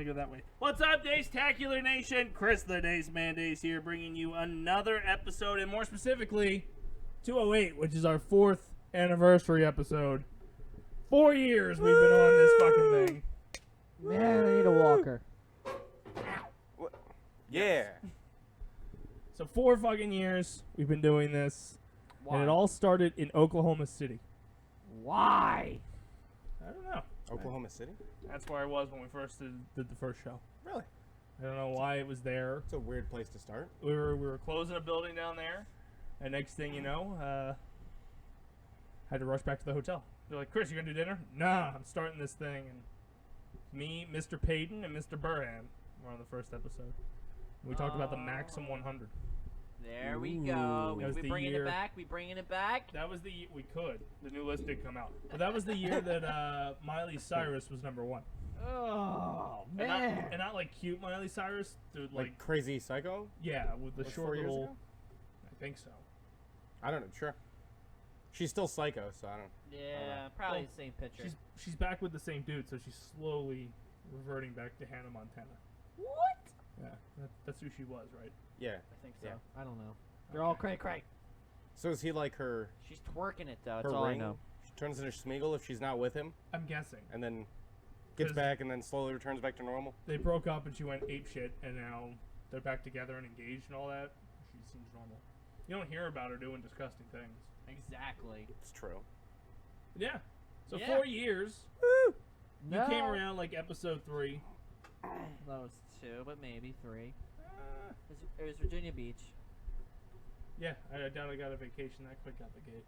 Go that way. What's up, Dacetacular Nation? Chris the Dace Man here, bringing you another episode, and more specifically, 208, which is our 4th anniversary episode. 4 years we've been on this fucking thing. Man, I need a walker. What? Yeah. So 4 fucking years we've been doing this, and it all started in Oklahoma City. Why? I don't know. Oklahoma City? That's where I was when we first did the first show. Really? I don't know why it was there. It's a weird place to start. We were closing a building down there, and next thing you know, had to rush back to the hotel. They're like, Chris, you gonna do dinner? Nah, I'm starting this thing. And me, Mr. Payton, and Mr. Burham were on the first episode. We talked about the Maxim 100. There we go. That was We the bringing year- it back. We bringing it back. That was the year we could. The new list did come out, but that was the year that Miley Cyrus was number 1. Oh, And man. not like cute Miley Cyrus, dude. Like Crazy Psycho? Yeah, with the Like short 4 years little. ago? I think so. I don't know. Sure. She's still Psycho, so I don't. Yeah, probably Well, the same picture. She's back with the same dude, so she's slowly reverting back to Hannah Montana. What? Yeah, that's who she was, right? Yeah. I think so. Yeah. I don't know. They're all cray-cray. So is he like her? She's twerking it though. Her That's all ring? I know. She turns into Smeagol if she's not with him, I'm guessing. and then gets 'Cause- back, and then slowly returns back to normal. They broke up and she went ape shit, and now they're back together and engaged and all that. She seems normal. You don't hear about her doing disgusting things. Exactly. It's true. Yeah. So Yeah. 4 years. No. You came around like episode 3. That was 2, but maybe 3. Uh, It was Virginia Beach. yeah, I doubt I got a vacation that quick out the gate.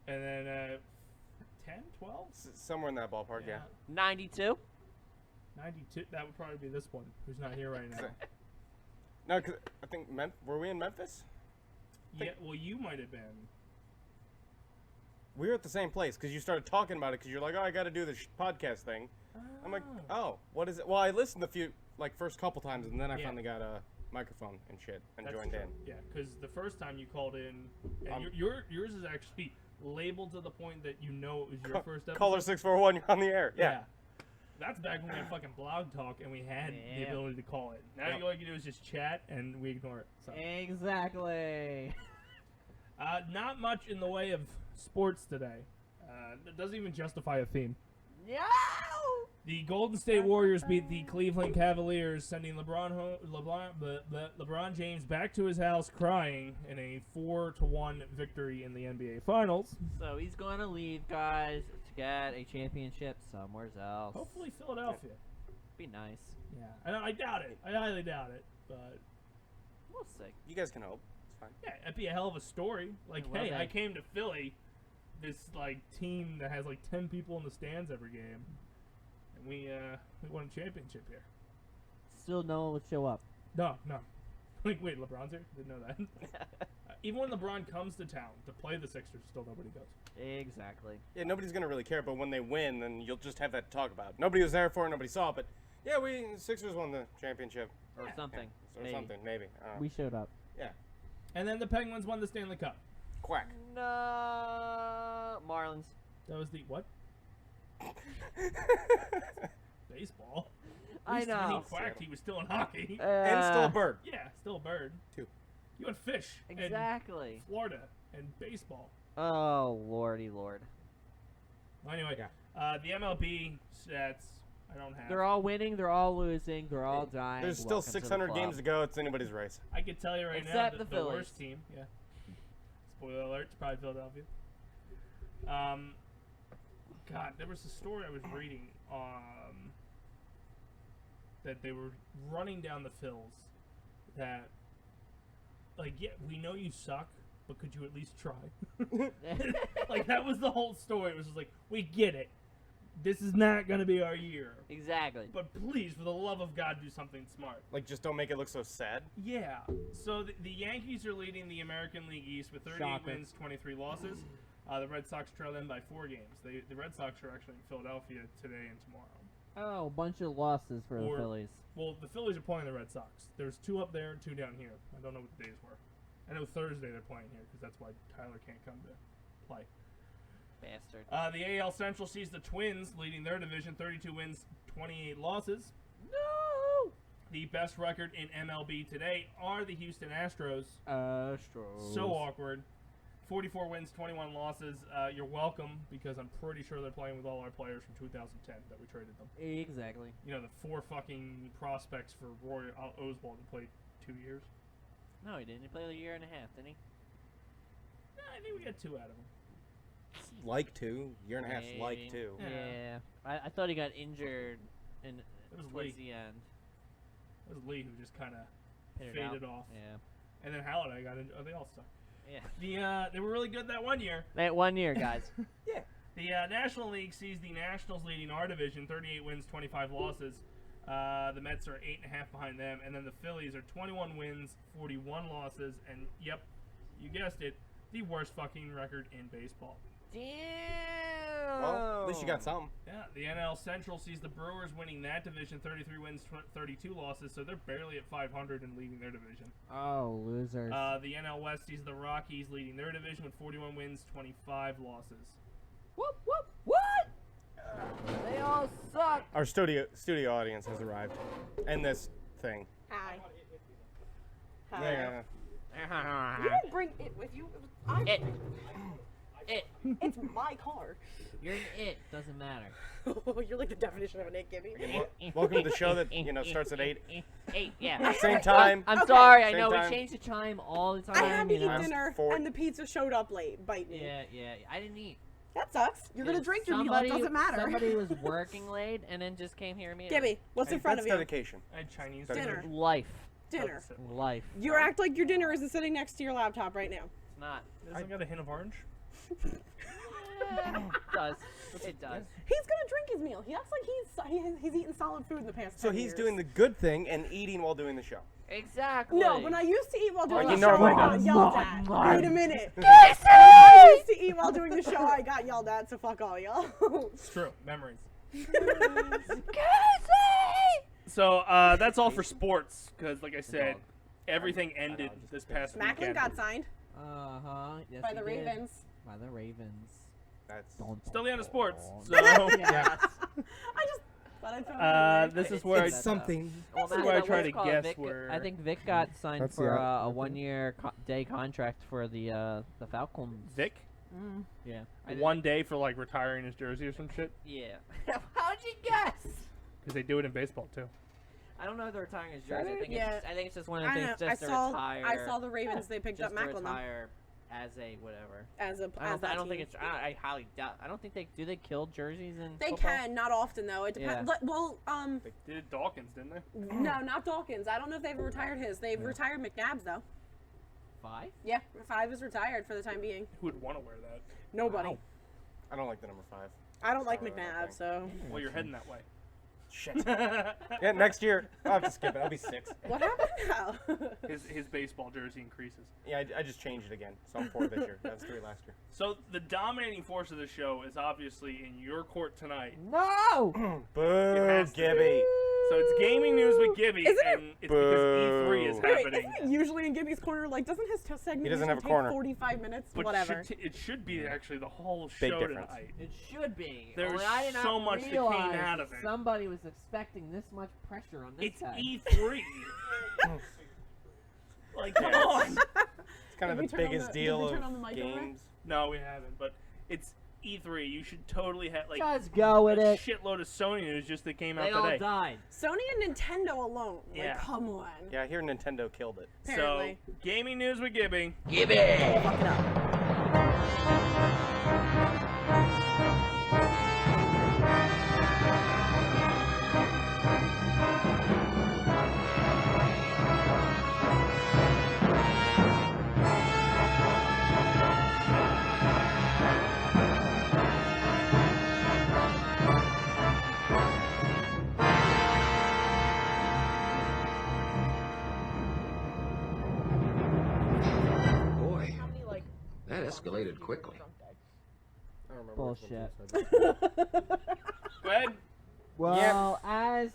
And then 10, 12? Somewhere in that ballpark, yeah. 92. 92. That would probably be this one, who's not here right now. No, because I think were we in Memphis? Yeah, well, you might have been. We were at the same place because you started talking about it because you're like, oh, I got to do this podcast thing. I'm like, oh, what is it? Well, I listened a few, like, first couple times, and then I Yeah. finally got a microphone and shit and That's joined true. in. Yeah, because the first time you called in, and yours is actually labeled to the point that you know it was your first episode. Caller 641, you're on the air. Yeah. That's back when we had fucking blog talk and we had the Yeah. ability to call it. Now Yep. all you can do is just chat and we ignore it. So. Exactly. Not much in the way of sports today. It doesn't even justify a theme. No. The Golden State Warriors beat the Cleveland Cavaliers, sending LeBron James back to his house crying in a 4-1 victory in the NBA Finals. So he's going to leave, guys, to get a championship somewhere else. Hopefully Philadelphia. Be nice. Yeah, I doubt it. I highly doubt it. But We'll see. You guys can hope. It's fine. yeah, it'd be a hell of a story. Like, It will hey, be. I came to Philly, this like team that has like 10 people in the stands every game, and we won a championship here. Still no one would show up. No. Like, wait, LeBron's here? Didn't know that. Even when LeBron comes to town to play the Sixers, still nobody goes. Exactly. Yeah, nobody's going to really care, but when they win, then you'll just have that to talk about. Nobody was there for it, nobody saw it, but yeah, Sixers won the championship. Or Yeah. something. Or Maybe. something, maybe. We showed up. Yeah. And then the Penguins won the Stanley Cup. Quack. No. Marlins. That was the what? Baseball. I At least when know. he quacked, he was still in hockey. And still a bird. Yeah, still a bird. Two. You had fish. Exactly. And Florida and baseball. Oh, lordy lord. Well, anyway, Yeah. the MLB stats I don't have. They're all winning, they're all losing, they're all dying. There's still Welcome to the 600 club. games to go. It's anybody's race. I can tell you right now Except that the the Phillies. worst team. Yeah. Spoiler alert. It's probably Philadelphia. God, there was a story I was reading. that they were running down the Phils that, like, yeah, we know you suck, but could you at least try? Like, that was the whole story. It was just like, we get it. This is not going to be our year. Exactly. But please, for the love of God, do something smart. Like, just don't make it look so sad. Yeah. So the Yankees are leading the American League East with 38 Shocker. wins, 23 losses. The Red Sox trail them by 4 games. The Red Sox are actually in Philadelphia today and tomorrow. Oh, a bunch of losses for the Phillies. Well, the Phillies are playing the Red Sox. There's 2 up there and 2 down here. I don't know what the days were. I know Thursday they're playing here because that's why Tyler can't come to play. Bastard. The AL Central sees the Twins leading their division, 32 wins, 28 losses. No! The best record in MLB today are the Houston Astros. Astros. So awkward. 44 wins, 21 losses. You're welcome, because I'm pretty sure they're playing with all our players from 2010 that we traded them. Exactly. You know, the 4 fucking prospects for Roy Oswald who played 2 years. No, he didn't. He played a year and a half, didn't he? I think we got 2 out of them. Like 2. Year and a half, like Maybe. 2. Yeah. I thought he got injured was towards late. the end. It was Lee who just kind of Pittered faded out. off. Yeah. And then Halliday got injured. Oh, they all suck. Yeah. They were really good that one year. That 1 year, guys. Yeah. The National League sees the Nationals leading our division, 38 wins, 25 losses. The Mets are 8.5 behind them, and then the Phillies are 21 wins, 41 losses, and yep, you guessed it, the worst fucking record in baseball. Damn. Well, at least you got something. Yeah, the NL Central sees the Brewers winning that division, 33 wins, 32 losses, so they're barely at 500 and leading their division. Oh, losers. The NL West sees the Rockies leading their division with 41 wins, 25 losses. Whoop, whoop, what? They all suck. Our studio audience has arrived. And this thing. Hi. Hi. Yeah. You didn't bring it with you. It. It's my car. You're an it. Doesn't matter. You're like the definition of an it, Gibby. Welcome to the show that, starts at 8. 8, yeah. Same time. I'm Okay. sorry. I Same know time. we change the time all the I time. had to you know? eat dinner, Four- and the pizza showed up late. Bite me. Yeah. I didn't eat. That sucks. You're gonna drink your meal. It doesn't matter. Somebody was working late and then just came here immediately. Gibby, what's in front That's of you? dedication. I had Chinese Dinner. Life. Dinner. Life. You act like your dinner isn't sitting next to your laptop right now. It's not. Doesn't it got a hint of orange? It does. It does. He's gonna drink his meal. He acts like he's eaten solid food in the past. So 10 he's years. doing the good thing and eating while doing the show. Exactly. No, when I used to eat while doing you the know show, I we got don't. yelled at. Wait a minute. When Casey! I used to eat while doing the show, I got yelled at, so fuck all y'all. It's true. Memories. Casey! So that's all for sports, because like I said, everything ended this past Macklin weekend. got signed Uh-huh. Yes, by he the did. Ravens. By the Ravens. That's Still the end of sports. So Yes. I just thought I'd throw that in there. this is where it's something. Well, This is that's where I what try it's to called. guess Vic, where- I think Vic got signed That's for the a 1-year day contract for the Falcons. Vic, Yeah. 1 day for like retiring his jersey or some shit, Yeah. How'd you guess? because they do it in baseball too. I don't know if they're retiring his jersey. Yeah. I think it's just one of the I things know. just to retire. I saw the Ravens. They picked just up to Macklin though, retire as a whatever. as a I that don't think team. it's. I highly doubt. I don't think they do. They kill jerseys in They football? can, not often though. It depends. Yeah. Well, They did it Dawkins, didn't they? no, not Dawkins. I don't know if they've retired his. They've retired McNabb's though. 5? Yeah, 5 is retired for the time being. Who would want to wear that? Nobody. Wow. I don't like the number 5. I don't like Sorry, McNabb, okay. so. Well, you're heading that way. Shit. Yeah, next year. I'll have to skip it. I'll be 6. What happened now? His baseball jersey increases. Yeah, I just changed it again. So I'm 4 this year. That was 3 last year. So the dominating force of the show is obviously in your court tonight. No! Boo, has to Gibby. So it's gaming news with Gibby, Isn't it- and it's because E3 is Boo. Wait, happening. isn't it usually in Gibby's corner? Like, doesn't his segment He doesn't usually have a take corner. 45 minutes? But Whatever. it should be actually the whole Big show difference. tonight. It should be. There's Only I did not so much that came realize out of it. Somebody was expecting this much pressure on this It's guy. E3. Like, come on. It's kind of Did the we turn on biggest the- deal did we turn of on the mic over? games. No, we haven't. But it's E3. You should totally have like Just go with a it. shitload of Sony news just that came out They all today. died. Sony and Nintendo alone. Yeah. Like, come on. Yeah, I hear Nintendo killed it. Apparently. So gaming news with Gibby. Fuck it up. escalated quickly. I don't remember. Bullshit. Go ahead. Well, as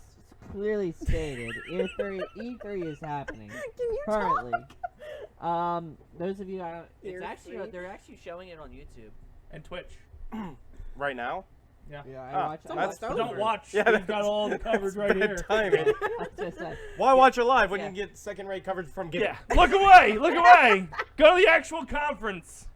clearly stated, E3 is happening Can you currently. talk? Those of you, It's Ear actually free. they're actually showing it on YouTube. And Twitch. Right now? yeah, I Ah, watch. that's- But don't watch. Yeah, We've got all the coverage right here. Timing. Just, Why watch it live when Yeah. you can get second-rate coverage from Gibby? Yeah. Look away. Look away. Go to the actual conference.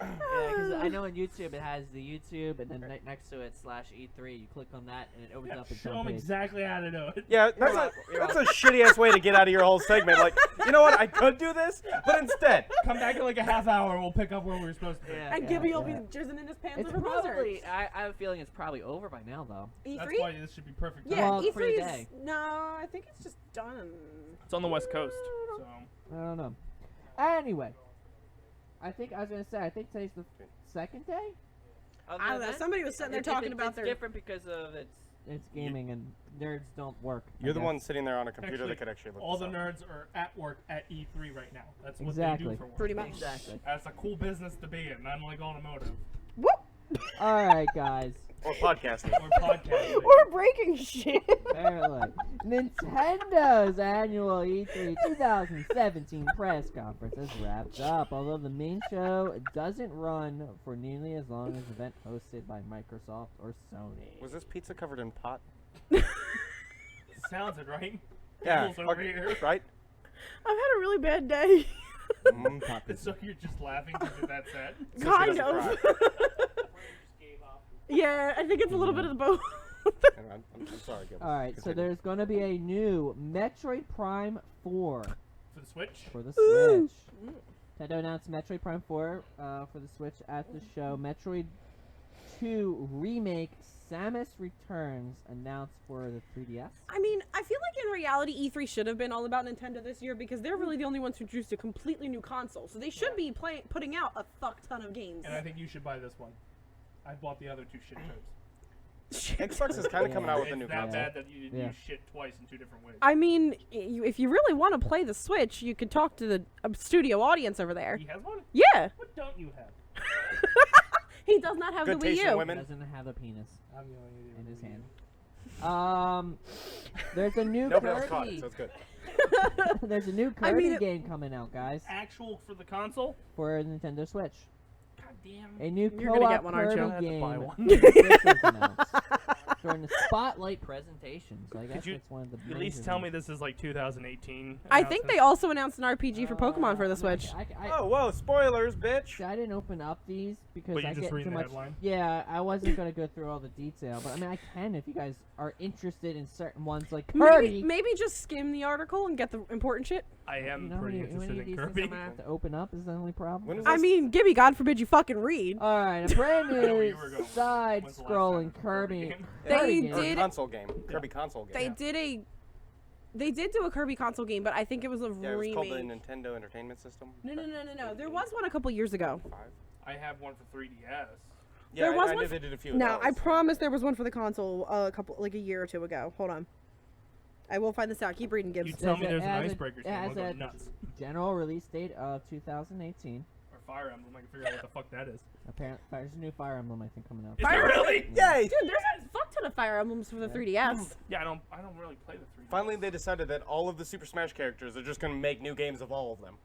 Yeah, because I know on YouTube it has the YouTube, and then next to it /E3. You click on that, and it opens up its Show own them page. exactly how to do it. Yeah, that's a shitty-ass way to get out of your whole segment. Like, you know what? I could do this, but instead. Come back in like a half hour and we'll pick up where we were supposed to be. Yeah. And Gibby will be jizzing in his pants It's over Probably. buzzards. I have a feeling it's probably over by now, though. That's E3? why this should be perfect. Yeah, Well, for the E3 day. is... No, I think it's just done. It's on the West Coast. So I don't know. Anyway, I think today's the second day. I don't know. Somebody was sitting there talking about it's their... different because of its. It's gaming and nerds don't work. I You're the guess. one sitting there on a computer Actually, that could actually look all this the up. nerds are at work at E3 right now. That's what Exactly. they do for work. Pretty much. Exactly. That's a cool business to be in, unlike automotive Whoop! All right, guys. Or podcasting. or podcasting. We're breaking shit. Apparently, Nintendo's annual E3 2017 press conference is wrapped up. Although the main show doesn't run for nearly as long as the event hosted by Microsoft or Sony. Was this pizza covered in pot? Sounds it, right? Yeah. Pickles over here. Right? I've had a really bad day. It's so you're just laughing because you're that sad. So she Kind doesn't of. cry. Yeah, I think it's a little bit of the both. Hang on, I'm sorry, Gibby. All right, so Continue. there's going to be a new Metroid Prime 4 For the Switch? for the Ooh. Switch. Nintendo announced Metroid Prime 4 for the Switch at the show. Metroid 2 Remake Samus Returns announced for the 3DS. I mean, I feel like in reality, E3 should have been all about Nintendo this year because they're really the only ones who introduced a completely new console. So they should be putting out a fuck ton of games. And I think you should buy this one. I bought the other two shit codes. Xbox is kind of coming out with a It's new that console. bad that you Yeah. use shit twice in two different ways. I mean, if you really want to play the Switch, you could talk to the studio audience over there. He has one? Yeah, What don't you have? he does not have Good the Wii taste in U. women. Doesn't have a penis I'm the only idiot in with his Wii U. hand. There's a new Nobody else caught it, so Kirby. it's good. There's a new I Kirby mean, it- game coming out, guys, Actual for the console? for Nintendo Switch. God damn. A new You're gonna co-op get one, aren't you? Kirby I have to game buy one. for the Switch was announced during the Spotlight presentation. So I guess you that's one of the. At least tell me this is like 2018. I think they also announced an RPG for Pokemon for the Switch. Oh, whoa, spoilers, bitch! I didn't open up these because But you I just get read too the much. headline? Yeah, I wasn't gonna go through all the detail, but I mean I can if you guys are interested in certain ones like Kirby. Maybe just skim the article and get the important shit. I am You know how pretty many of interested these in things Kirby. I'm gonna have to open up is the only problem. When is I this? mean, Gibby, God forbid you fucking read. All right, a brand I know where new you were going. When's the last side-scrolling time a Kirby Kirby. game? They Kirby game. Or did- console game. Kirby console game. They did do a Kirby console game, but I think it was a Yeah, it was called the remake. Nintendo Entertainment System. No. There was one a couple years ago. 5. I have one for 3DS. Yeah, There was I one knew they did a few of No, I those. promise there was one for the console a year or two ago. Hold on. I will find this out. Keep reading, Gibbs. You tell me It there's an has a- icebreaker it game. has I'll go a- nuts. General release date of 2018. Or Fire Emblem. I can figure out what the fuck that is. Apparently, there's a new Fire Emblem I think coming out. Is there really? Yay! Dude, there's a fuck ton of Fire Emblems for the 3DS. Yeah, I don't really play the 3DS. Finally, they decided that all of the Super Smash characters are just going to make new games of all of them.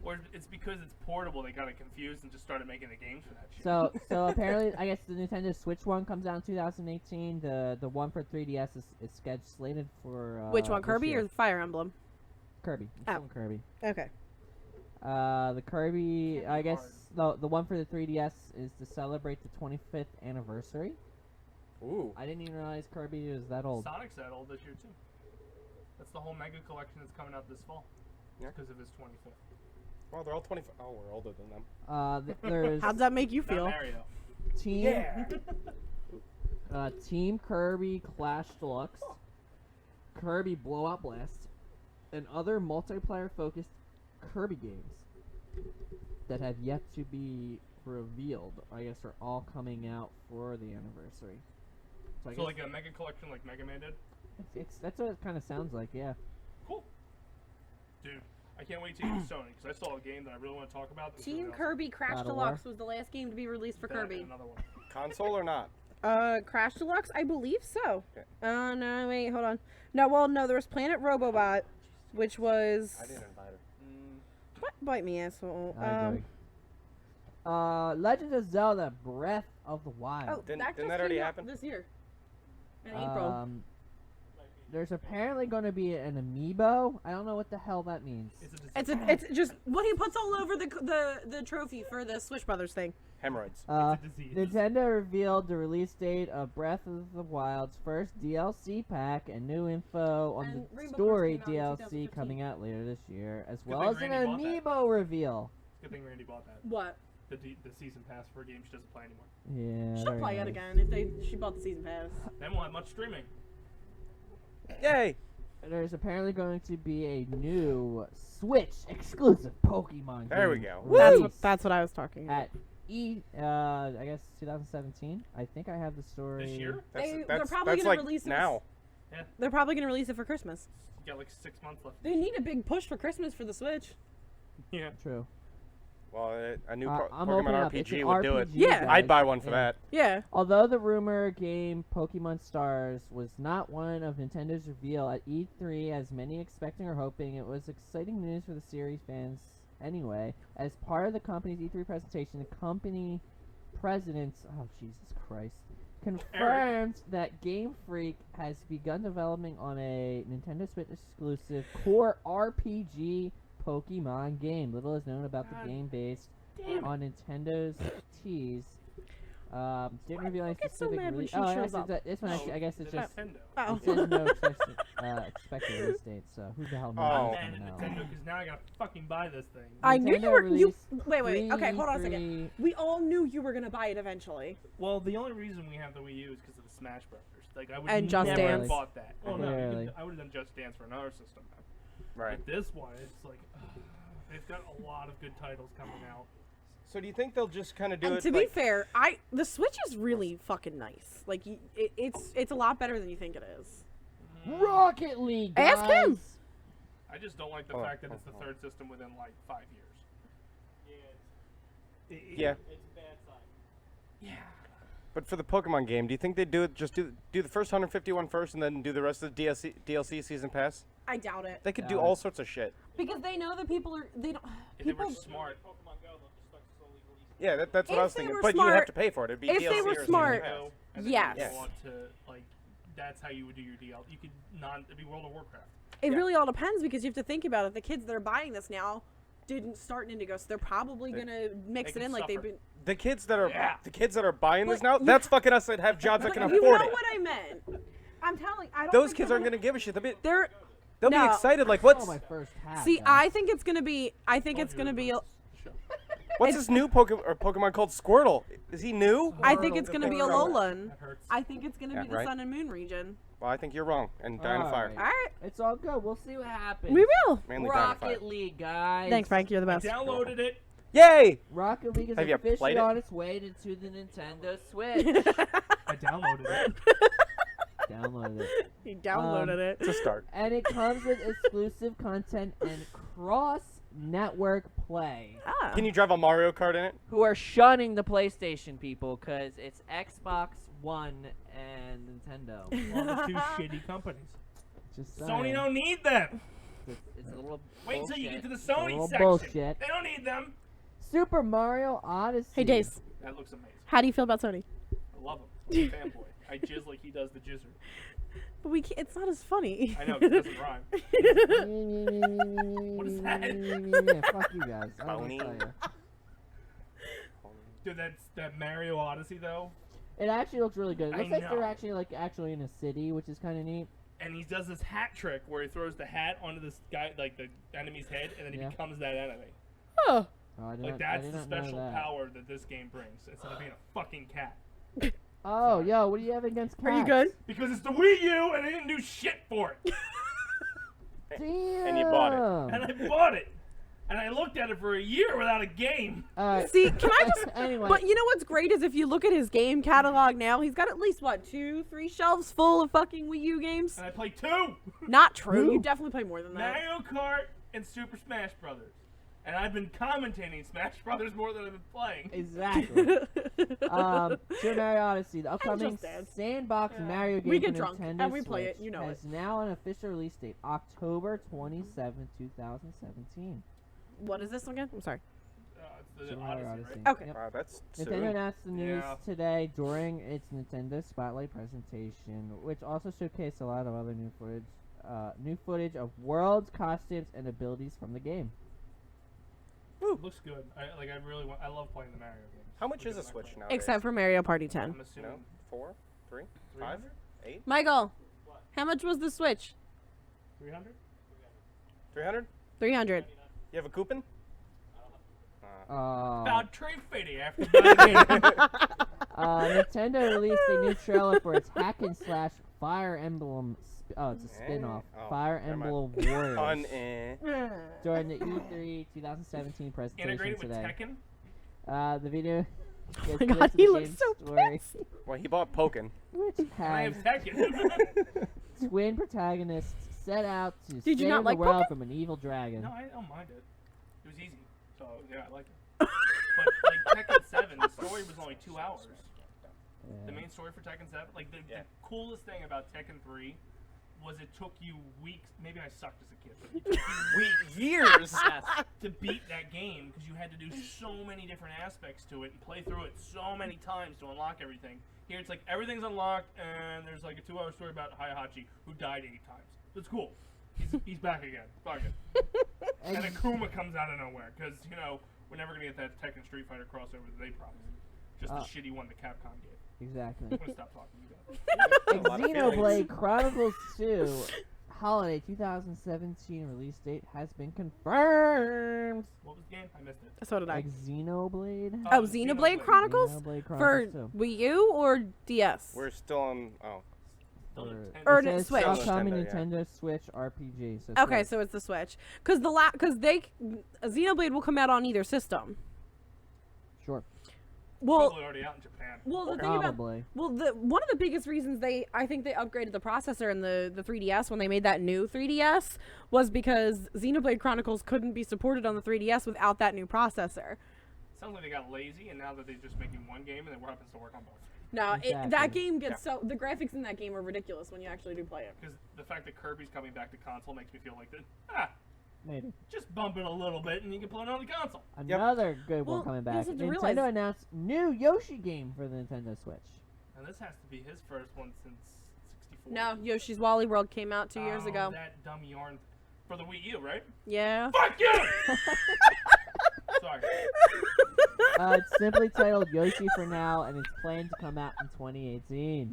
Or it's because it's portable. They got it confused and just started making the games for that shit. So apparently, I guess the Nintendo Switch one comes out in 2018. The one for 3DS is scheduled slated for. Which one, this Kirby year. or Fire Emblem? Kirby? It's Oh. still Kirby. Okay. The Kirby, Can't be I guess the one for the 3DS is to celebrate the 25th anniversary. Ooh. I didn't even realize Kirby is that old. Sonic's that old this year too. That's the whole Mega Collection that's coming out this fall. Yeah. Because of his 25th. Well, they're all 25. Oh, we're older than them. There's How'd that make you Not feel? Mario. Team Team Kirby Clash Deluxe, Kirby Blowout Blast, and other multiplayer-focused Kirby games that have yet to be revealed. I guess are all coming out for the anniversary. I So guess like a Mega Collection like Mega Man did? that's what it kind of sounds like. Yeah. Cool. Dude, I can't wait to use Sony because I saw a game that I really want to talk about. that was Team really Kirby Crash God of Deluxe was the last game to be released for awesome. That Kirby. and another one. Console or not? Crash Deluxe, I believe so. Okay. No, wait, hold on. No, there was Planet Robobot, which was. I didn't invite her. What? Bite me, asshole. I agree. Legend of Zelda: Breath of the Wild. Oh, Didn't that that just already came out happen? this year. In April. There's apparently going to be an amiibo. I don't know what the hell that means. It's just what he puts all over the trophy for the Switch Brothers thing. Hemorrhoids. It's a disease. Nintendo revealed the release date of Breath of the Wild's first DLC pack and new info on And the Rainbow story Friends came out in DLC 2015. coming out later this year, as Good well thing as an Randy bought that. amiibo reveal. Good thing Randy bought that. What? The season pass for a game she doesn't play anymore. Yeah, She'll very play it nice. again if she bought the season pass. Then we'll have much streaming. Yay! There's apparently going to be a new Switch exclusive Pokemon There we game go. released That's what I was talking about. at I guess 2017. I think I have the story. This year? They're probably that's gonna like release it now. They're probably gonna release it for Christmas. You got like 6 months left. They need a big push for Christmas for the Switch. Yeah. True. Well, a new I'm Pokemon opening up. It's RPG an would do it. RPG, Yeah. guys. I'd buy one for Yeah. that. Yeah. Although the rumor game Pokemon Stars was not one of Nintendo's reveal at E3, as many expecting or hoping, it was exciting news for the series fans anyway. As part of the company's E3 presentation, the company president, oh Jesus Christ, confirmed that Game Freak has begun developing on a Nintendo Switch exclusive core RPG Pokemon game. Little is known about the game based on Nintendo's tease. Didn't reveal any get so specific mad when release. she Oh, I shows guess up? this one actually, I guess it's The just Nintendo. Oh. it says no expected release date. So who the hell knows? Oh. I'm what's mad at coming out. Nintendo because now I gotta fucking buy this thing. I knew you Nintendo were. You released wait. Okay, hold on a second. E3 We all knew you were gonna buy it eventually. Well, the only reason we have the Wii U is because of the Smash Brothers. Like I would And Just never have Dance. bought that. Oh no, Really? I would have done Just Dance for another system. Right. But this one, it's like they've got a lot of good titles coming out. So do you think they'll just kind of do And it? to be like, fair, the Switch is really fucking nice. Like it's a lot better than you think it is. Rocket League. Guys. Ask him. I just don't like the Oh, fact that it's the oh, oh. third system within like 5 years. Yeah. It's bad sign. Yeah. But for the Pokemon game, do you think they do it? Just do the first 151 first, and then do the rest of the DLC season pass? I doubt it They could do Doubt all it. sorts of shit. because they know that people are they don't. If they People, were smart, Yeah, that's what If I was they thinking. were But you have smart- to pay for it. It'd be if DLC they were or season smart, pass. and then yes. you want to like, that's how you would do your DL. You could it'd be World of Warcraft. it Yeah. really all depends because you have to think about it. The kids that are buying this now didn't start in Indigo, so they're probably They- gonna mix they it in can like they've suffer. been. The kids that are Yeah. buying this But now, you- that's fucking us that have jobs that can you afford know it. what I meant. I'm telling. I don't. Those think kids they're aren't gonna give a shit. They're. They'll No. be excited. Like, Oh, what's my first hat. See, guys. I think it's gonna be. I think it's gonna be. what's this new Pokemon called Squirtle? Is he new? I think it's gonna be a Squirtle. Alolan. That hurts. I think it's gonna Yeah, be the right. Sun and Moon region. Well, I think you're wrong. And Dying Fire. Alright. All right, It's all good. We'll see what happens. we will. Mainly Dying Fire. Rocket League, guys. Thanks, Frank. You're the I best. downloaded it. Yay! Rocket League is Have you officially played it? on its way to the Nintendo Switch. I downloaded it. Downloaded it. He downloaded it. It's a start. And it comes with exclusive content and cross-network play. Ah. Can you drive a Mario Kart in it? Who are shunning the PlayStation people because it's Xbox One and Nintendo. All the two shitty companies. Just Sony saying. don't need them. It's a little Wait until you bullshit. get to the Sony little section. bullshit. They don't need them. Super Mario Odyssey. Hey, Dace. That looks amazing. How do you feel about Sony? I love him. I'm a fanboy. I jizz like he does the jizzer. But we can't, it's not as funny. I know, 'cause it doesn't rhyme. what is that? Yeah, fuck you guys. I don't Phony. tell you. Dude, that Mario Odyssey though, It actually looks really good. It I looks like they're know. actually in a city, which is kind of neat. and he does this hat trick where he throws the hat onto this guy, like the enemy's head, and then he Yeah. becomes that enemy. Oh. Oh, I did Like not, that's I did the not know special that. power that this game brings, instead of being a fucking cat. Oh, yo, what do you have against cats? Are you good? Because it's the Wii U, and I didn't do shit for it, Damn. And you bought it. and I bought it, and I looked at it for a year without a game. See, can I just? Anyway. But you know what's great is if you look at his game catalog now, he's got at least what 2, 3 shelves full of fucking Wii U games. And I played 2. Not true. Who? You definitely play more than that. Mario Kart in Super Smash Brothers. And I've been commentating Smash Brothers more than I've been playing. Exactly. Super Mario Odyssey, the upcoming Just Dance. sandbox Yeah. Mario game We for get drunk, Nintendo and we Switch play it, you know has now an official release date, October 27, 2017. What is this again? I'm sorry. It's the Super Mario Odyssey, Odyssey. right? Okay. Yep. Wow, that's Nintendo soon. announced the news Yeah. today during its Nintendo Spotlight presentation, which also showcased a lot of other new footage of worlds, costumes, and abilities from the game. Looks good. I love playing the Mario games. How much Look is a at my Switch phone. nowadays? Except for Mario Party 10. I'm assuming No, 4, 3, 5, 300? 8, Michael, how much was the Switch? 300? 300. 300. You have a coupon? About trade fitty after buying it. Nintendo released a new trailer for its hack and slash Fire Emblem. It's a spin-off. Oh, Fire never mind. Emblem Warriors. On During the E3 2017 presentation Integrated with today. Tekken? The video. Oh gets my clips god, of he the looks game's so story, pissed. Well, he bought Pokken. which And I has have Tekken. twin protagonists set out to Did you save not the like world Pokken? from an evil dragon. No, I don't mind it. It was easy. So, yeah, I like it. But, like, Tekken 7, the story was only 2 hours. The main story for Tekken 7, like, the coolest thing about Tekken 3 was it took you weeks, maybe I sucked as a kid, but it took you Years. to beat that game because you had to do so many different aspects to it and play through it so many times to unlock everything. Here it's like everything's unlocked and there's like a 2-hour story about Heihachi who died 8 times. It's cool. He's back again. Fuck it. And Akuma comes out of nowhere because, you know, we're never going to get that Tekken Street Fighter crossover that they promised. Just the shitty one that Capcom gave. Exactly. I'm going to stop talking. You guys. A lot of feelings. Xenoblade Chronicles 2 Holiday 2017 release date has been confirmed. What was the game? I missed it. So did I. Like Xenoblade? Oh, Xenoblade Chronicles? Xenoblade For Chronicles 2. Wii U or DS? We're still on. Oh, Still Or- Nintendo. Or It says Switch. upcoming Nintendo, yeah. Nintendo Switch RPG. So Okay, Switch. so it's the Switch. Because Xenoblade will come out on either system. Sure. Well, Probably already out in Japan. well, the thing about Probably. one of the biggest reasons I think they upgraded the processor in the 3DS when they made that new 3DS was because Xenoblade Chronicles couldn't be supported on the 3DS without that new processor. Sounds like they got lazy, and now that they're just making one game, and then what happens to work on both? No, Exactly. that game gets the graphics in that game are ridiculous when you actually do play it. Because the fact that Kirby's coming back to console makes me feel like that. Maybe. Just bump it a little bit, and you can play it on the console. Another good one Well, coming you back. also have to Nintendo realize- announced new Yoshi game for the Nintendo Switch. And this has to be his first one since 64. No, Yoshi's Woolly World came out 2 years ago. That dumb yarn for the Wii U, right? Yeah. Fuck you! Sorry. It's simply titled Yoshi for now, and it's planned to come out in 2018.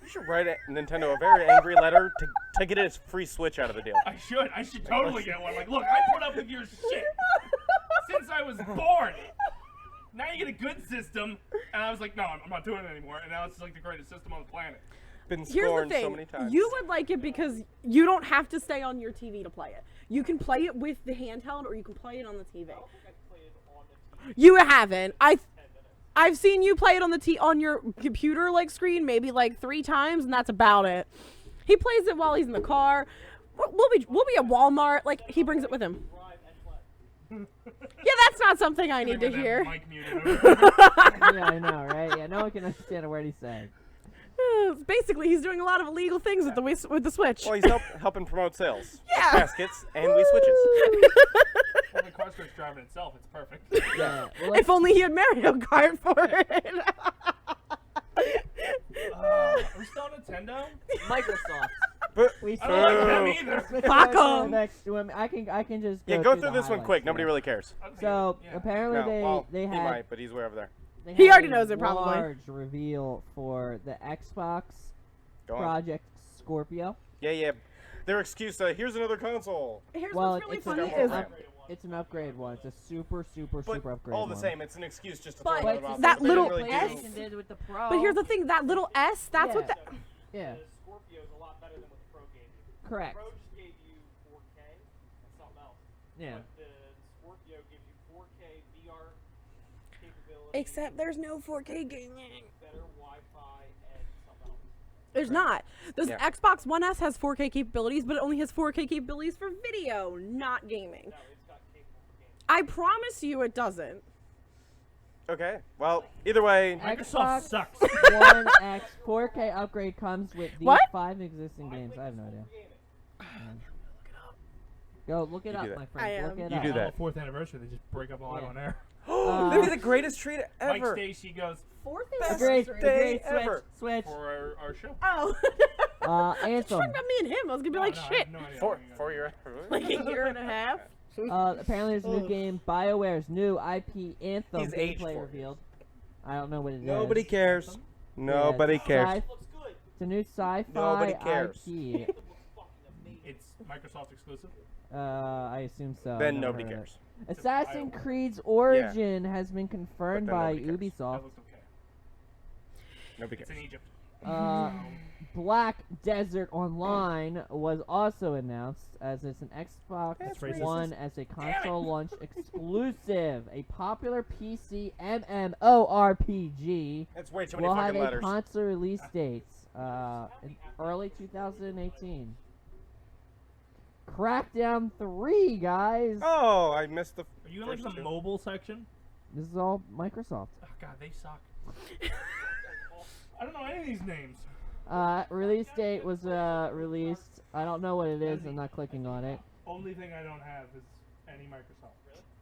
you should write Nintendo a very angry letter to get its free Switch out of the deal. I should totally get one. Like, look, I put up with your shit since I was born. Now you get a good system, and I was like, no, I'm not doing it anymore. And now it's like the greatest system on the planet. Been Here's the scorned thing. so many times. You would like it because you don't have to stay on your TV to play it. You can play it with the handheld, or you can play it on the TV. You haven't. I've seen you play it on on your computer like screen maybe like 3 times, and that's about it. He plays it while he's in the car. We'll be at Walmart. Like he brings it with him. Yeah, that's not something I need to With that hear. mic muted. Yeah, I know, right? Yeah, no one can understand a word he's saying. Basically, he's doing a lot of illegal things with the Switch. Well, he's helping promote sales. Yeah. Baskets and Wii Switches. Well, the car starts driving itself. It's perfect. Yeah. Well, If only he had Mario Kart for it. Are we still on Nintendo? Microsoft. But we I don't like them Boo. either. Switch Fuck over to the 'em. next one. I can just yeah, go through through the this one highlights quick. here. Nobody really cares. So Yeah. apparently No, well, they he had might, but he's way over there. they He had already a knows it, probably. large reveal for the Xbox Go on. Project Scorpio. Yeah. Their excuse, here's another console. Here's Well, what's really it's funny an is upgrade. It's an upgrade one. It's a super But upgrade all the one. same, it's an excuse just to But throw another option. that They little didn't really S- do- PlayStation did with the Pro. But here's the thing, that little S, that's what Yeah. that Yeah, Scorpio is a lot better than what the Pro gave you. correct. Pro just gave you 4K and something else. Yeah. But the Scorpio gives you 4K VR capability, except there's no 4K gaming. better Wi-Fi, and something else. There's not. This Yeah. Xbox One S has 4K capabilities, but it only has 4K capabilities for video, not gaming. No, it's got capable for gaming. I promise you it doesn't. Okay. Well, either way, Microsoft Xbox sucks. One X 4K upgrade comes with these What? 5 existing games. I have no idea. Gaming. Go look it You up, do that. my friend. I Look am. it You up. do that. On the 4th anniversary, they just break up live Yeah. on air. that'd be the greatest treat Mike ever. Stacy goes Fourth Best Agreed. day Agreed. ever. Switch. for our show. Oh. Anthem. Talking about me and him. I was gonna be like, No, I shit. have no idea. For your. Like a year and a half. Apparently there's a new game, BioWare's new IP Anthem He's aged gameplay for it. revealed. I don't know what it is. Nobody cares. Nobody cares. Looks good. It's a new sci-fi Nobody cares. IP. It looks fucking amazing. It's Microsoft exclusive. I assume so. I've Then never nobody heard of it. cares. Assassin's Creed's origin has been confirmed But then by nobody cares. That Ubisoft. looks okay. Nobody It's cares. in Egypt. Black Desert Online was also announced as it's an Xbox That's racist. One as a console launch exclusive. A popular PC MMORPG That's way too many will have fucking a letters. console release date in early 2018. Crackdown 3, guys. Oh, I missed the. Are you in like first the two. mobile section? This is all Microsoft. Oh god, they suck. I don't know any of these names. Release date was released. I don't know what it is. I'm not clicking on it. Only thing I don't have is any Microsoft.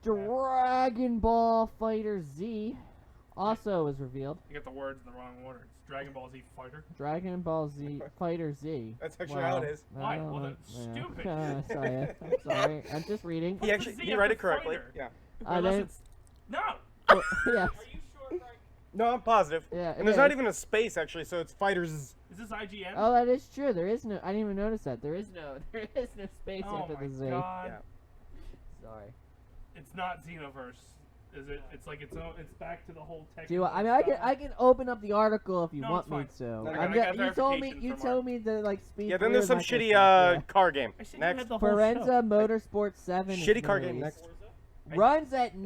Dragon Ball Fighter Z also was revealed. You get the words in the wrong order. It's Dragon Ball Z Fighter. Dragon Ball Z Fighter Z. That's actually how it is. Why? I don't Well, know. that's Yeah. stupid. Sorry, I'm sorry. I'm just reading. He actually Z he after read it correctly. fighter? Yeah. Unless then, it's no. yeah, Are you sure, Frank? No, I'm positive. yeah. And there's yeah. not even a space actually, so it's fighters. Is this IGN? Oh, that is true. There is no. I didn't even notice that. There is no space Oh after my the Z. god. Yeah. Sorry. It's not Xenoverse. Is it? It's like its own. It's back to the whole tech. Do you, I mean, I can open up the article if you No, want it's me fine. to. No, I'm I got you told me. verification You from told me to like speed. Yeah, then there's some through shitty Microsoft, yeah. car game. I said you Next. had the whole Forenza show. Motorsport 7 is Shitty car released. game. Next. Forza? Runs at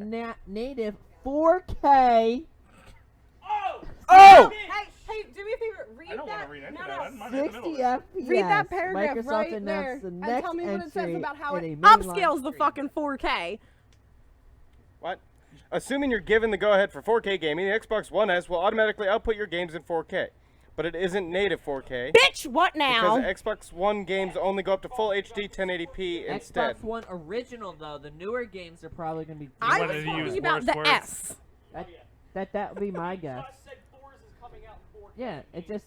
native 4K, Oh! Oh! Hey, do me a favor. Read I don't want that. to read any no, of no. that. I'm not in the middle 60 of it. FPS. Read that paragraph Microsoft right announced there the and next tell me what it says entry about how in it a mainline upscales the stream. fucking 4K. What? Assuming you're given the go-ahead for 4K gaming, the Xbox One S will automatically output your games in 4K. But it isn't native 4K. Bitch, what now? Because the Xbox One games only go up to full HD 1080p instead. Xbox One original though, the newer games are probably gonna be. I wanted was to use talking about worse the words. S. That would be my guess. Just said Forza is coming out in 4K. Yeah,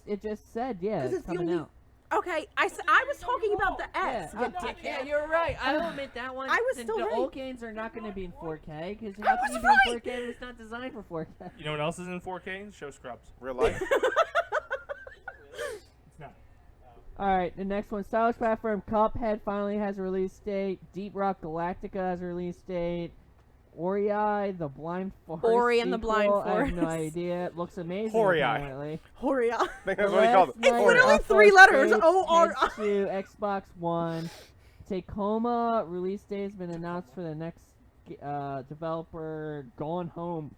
it just said yeah, 'Cause it's it's the coming only- out. Okay, I was talking about the S. Yeah, you dickhead. yeah, you're right. I will admit that one. I was the, still the right. old games are not going to be in 4K because I how can was you be in right. 4K if it's not designed for 4K? You know what else is in 4K? Show Scrubs. Real life. It's not. All right, the next one, Stylish Platform Cuphead finally has a release date. Deep Rock Galactica has a release date. Ori the Blind Forest. Ori and the Blind sequel, I have no Forest. idea. It looks amazing. Hori. Apparently. Horia. I think that's what he called it. Last Night Hori. literally of 3 letters, Faith O-R-I. heads to Xbox One. Tacoma release date has been announced for the next developer. Gone Home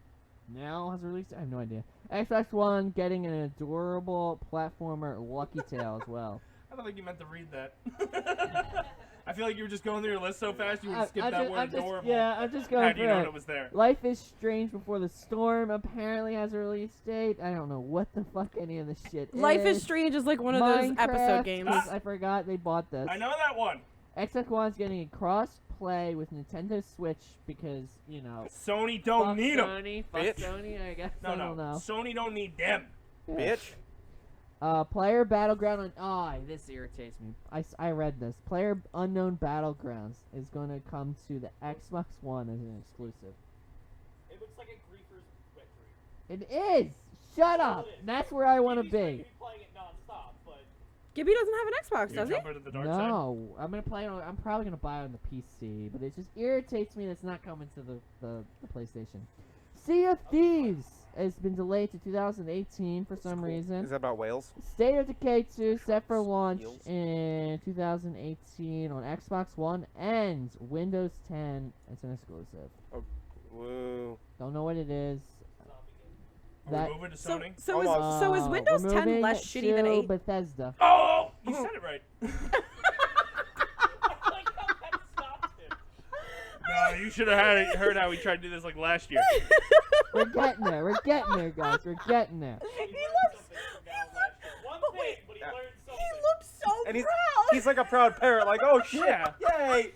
now has a release date. I have no idea. Xbox One getting an adorable platformer Lucky Tail as well. I don't think you meant to read that. I feel like you were just going through your list so fast you would skip that word I'm just, adorable. yeah, I'm just going How do you know through it it. was there? Life is Strange Before the Storm apparently has a release date. I don't know what the fuck any of this shit Life is. is Strange is like one of those Minecraft episode games. is- I forgot they bought this. I know that one. Xbox One's getting a cross-play with Nintendo Switch because, you know, Sony don't fuck need them. Sony, fuck Bitch. Sony, I guess. No, I don't know. Sony don't need them. Yeah. Bitch. Player Battleground this irritates me. I read this. Player Unknown Battlegrounds is going to come to the Xbox One as an exclusive. It looks like a Griefer's wet dream. It is! Shut up! It is. That's where I want to Maybe he's be. gonna playing it non-stop, but Gibby doesn't have an Xbox, You does he? jump into the dark side. No, I'm gonna play it. I'm probably gonna buy it on the PC, but it just irritates me that it's not coming to the PlayStation. Sea of Thieves has been delayed to 2018 for some reason. Is that about whales? State of Decay 2 set for launch Eels. in 2018 on Xbox One and Windows 10. It's an exclusive. Woo. Don't know what it is. zombie game. Are That- we moving to So, Sony? so is Almost. so is Windows we're 10 moving less shitty than to 8? Bethesda. Oh, you said it right. I like how that stopped him. No, you should have heard how we tried to do this like last year. We're getting there. We're getting there, guys. We're getting there. He He learned looks. something from now He last year. One but thing, wait, but he Yeah. learned He something. looked so And proud. he's like a proud parent, like, oh shit, Yeah. yay!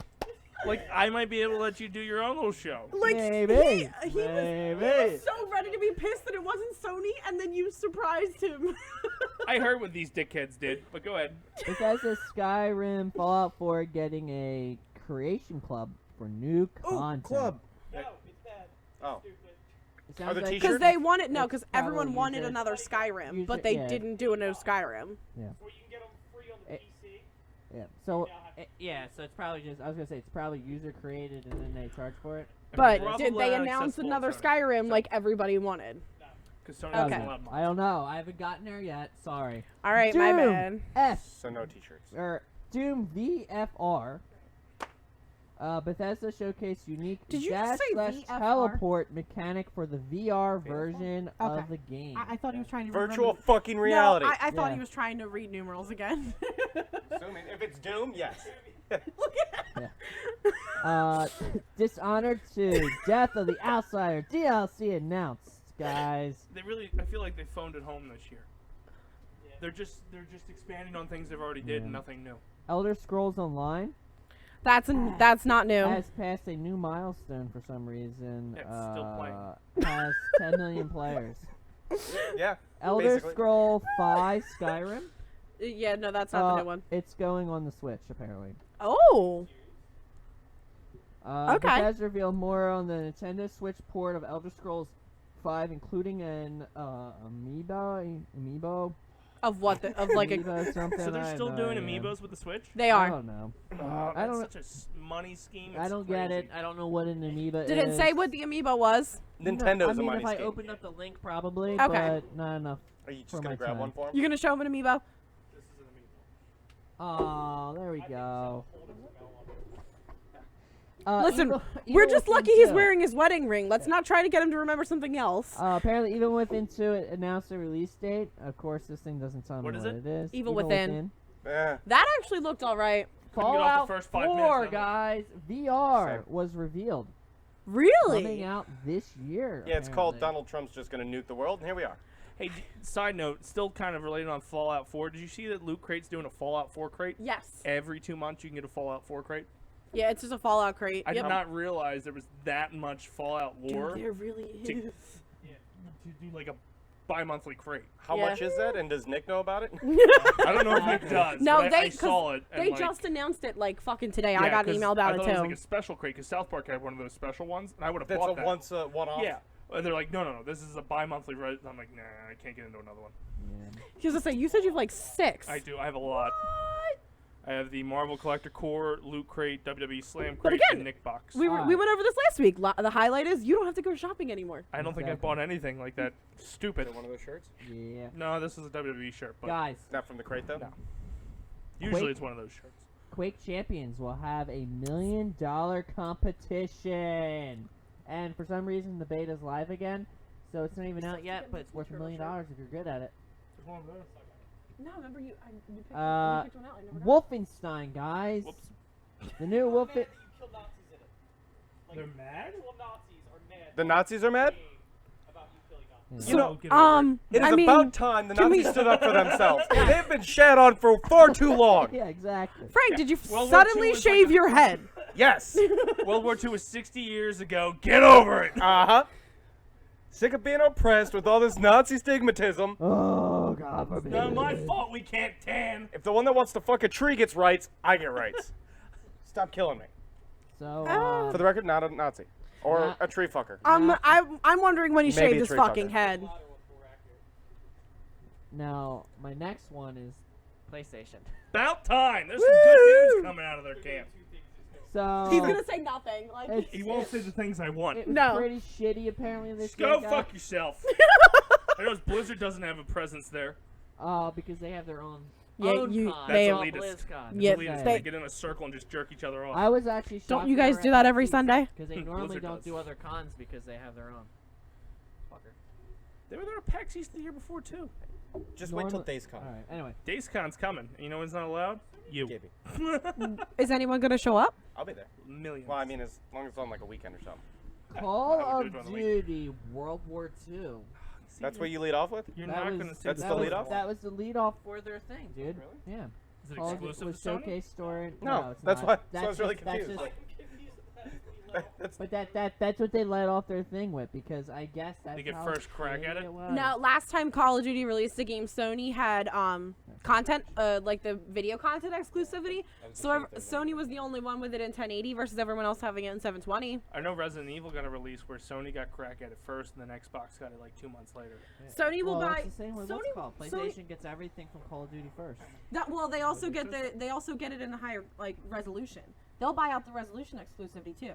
Like, I might be able to let you do your own little show. Like Maybe. he Maybe. was so ready to be pissed that it wasn't Sony, and then you surprised him. I heard what these dickheads did, but go ahead. Bethesda, Skyrim, Fallout 4 getting a creation club for new content. club. No, it's bad. Oh. Stupid. It Are sounds the like- t-shirts? Because they wanted no, It's because probably everyone wanted user- another Skyrim, user- but they yeah. didn't do a no Skyrim. Where you can get them free on the Eh. PC. Yeah. So Now have Yeah, so it's probably just, I was going to say, it's probably user created and then they charge for it. But Probably did they not announce accessible another on Sony. Skyrim like everybody wanted? Because Sony Okay. doesn't allow money. I don't know. I haven't gotten there yet. Sorry. All right, my Doom. bad. F So no t-shirts. or Doom VFR. Bethesda showcased unique Did you dash just say slash VFR? teleport mechanic for the VR version Okay. of the game. I thought he was trying to Virtual fucking reality. No, I thought Yeah. he was trying to read numerals again. Assuming if it's Doom, yes. Dishonored 2, Death of the Outsider DLC announced, guys. They really, I feel like they phoned it home this year. They're just expanding on things they've already did and nothing new. Elder Scrolls Online that's not new. has passed a new milestone for some reason. Yeah, it's still playing. Has 10 million players. Yeah. Elder Basically. Scroll 5 Skyrim. Yeah, no, that's not the new one. It's going on the Switch, apparently. Oh, Okay. Bethesda revealed more on the Nintendo Switch port of Elder Scrolls 5, including an amiibo. of what? Of like a? amiibo something. So they're I still have doing no idea. amiibos with the Switch? They I are. don't know. Oh, I that's don't- such a money scheme. I It's don't get it. crazy. I don't know what an amiibo is. Did it say what the amiibo was? Nintendo's I mean, a money if I scheme. opened up the link, probably, Okay. but not enough. Are you just for gonna my grab time. one for him? You gonna show him an amiibo? This is an amiibo. Oh, there we go. Listen, Evil- We're Evil just Within lucky he's 2. wearing his wedding ring. Let's not try to get him to remember something else. Apparently, Evil Within 2 announced a release date. Of course, this thing doesn't tell me What what is it? it is. Evil Within. Yeah. That actually looked all right. Couldn't get off Fallout the first 5 minutes 4, of it. guys. VR Same. was revealed. Really? Coming out this year. Yeah, it's called apparently. Donald Trump's just gonna nuke the world, and here we are. Hey, side note, still kind of related on Fallout 4. Did you see that Loot Crate's doing a Fallout 4 crate? Yes. Every 2 months you can get a Fallout 4 crate. Yeah, it's just a Fallout crate. I Yep. did not realize there was that much Fallout lore Dude, there really to, is. to do like a bi-monthly crate. How Yeah. much is that, and does Nick know about it? I don't know if Nick does. No, but they I saw it. And They like, just announced it like fucking today. I yeah, got an 'cause email about I it thought it was too. like a special crate because South Park had one of those special ones, and I would have That's bought a that. one-off. Yeah, and they're like, no, this is a bi-monthly. I'm like, nah, I can't get into another one. Yeah. He was gonna say, you said you have like 6. I do. I have a lot. What? I have the Marvel Collector Core, Loot Crate, WWE Slam Crate, But again, and Nick Box. We Alright. went over this last week. The highlight is you don't have to go shopping anymore. I don't think I've Exactly. bought anything like that. Stupid. One of those shirts? Yeah. No, this is a WWE shirt, but Guys, Not from the crate, though? No. usually Quake- it's one of those shirts. Quake Champions will have a $1 million competition. And for some reason, the beta's live again. So it's not even out yet, but it's worth $1 million if you're good at it. There's one of those. No, remember you picked, Uh, you picked one out. I never got it. Wolfenstein, guys. Whoops. The new I'm Wolfen. mad that you killed Nazis in it. Like, They're mad? actual Nazis are mad. The Nazis are mad? About you killing Nazis. You know, get over It is I mean, about time the can we- Nazis stood up for themselves. They've been shat on for far too long. Yeah, exactly. Frank, did you World War suddenly II was shave like a- your head? Yes. it. World War II was 60 years ago. Get over it. Uh-huh. Sick of being oppressed with all this Nazi stigmatism. Oh, God forbid. Not my fault we can't tan. If the one that wants to fuck a tree gets rights, I get rights. Stop killing me. So, Ah. For the record, not a Nazi. Or Nah. a tree fucker. I'm wondering when he Maybe shaved his tree fucking fucker. head. Louder one's more accurate. now, my next one is PlayStation. About time. There's some good news coming out of their camp. so. He's gonna say nothing. Like It's- He won't say the things I want. It was No. pretty shitty apparently this Just year, go guys. fuck yourself. I know Blizzard doesn't have a presence there. Because they have their own. Yeah, own you- con. they- That's elitist. BlizzCon. Yeah, Elitist. they- They get in a circle and just jerk each other off. I was actually shocked. don't you guys do that every Sunday? Because they normally Blizzard don't does. do Do other cons because they have their own. Fucker. They were there at PAX East the year before too. Just wait till Days come. All right. Anyway, DaceCon's coming. And you know when's not allowed? You. Gibby. Is anyone gonna show up? I'll be there. Millions. Well, I mean, as long as it's on like a weekend or something. Call I would of do it on the weekend. Duty World War II. That's what you lead off with? You're That not was- gonna say That's that the was- lead off? That was the lead off for their thing, dude. Really? Yeah. Is it Call of exclusive was to Sony? showcase story. No, it's that's not. why- so I That's was really just- that's confused. just- That's But that's what they let off their thing with, because I guess that's They get how first crack big at it? was. No, last time Call of Duty released a game, Sony had content, like the video content exclusivity. So Sony was the only one with it in 1080 versus everyone else having it in 720. I know Resident Evil got a release where Sony got crack at it first, and then Xbox got it like 2 months later. Sony will Well, buy. it's the same with Sony, what's called. PlayStation Sony, gets everything from Call of Duty first. well, they also get it in the higher like resolution. They'll buy out the resolution exclusivity too.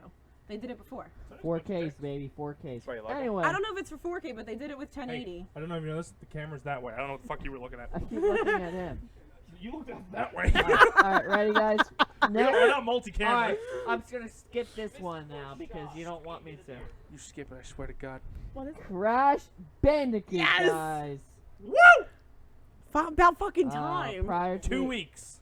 They did it before. 4Ks, baby, 4Ks. why you like it. Anyway, I don't know if it's for 4K, but they did it with 1080. Hey, I don't know if you know this. The camera's that way. I don't know what the fuck you were looking at. I keep looking at him. You looked at it that way. All right, ready, guys? We're not All multi-camera. right, I'm just gonna skip this one now because you don't want me to. You skip it, I swear to God. What is Crash Bandicoot, Yes! guys. Woo! about fucking time? Prior to 2 weeks.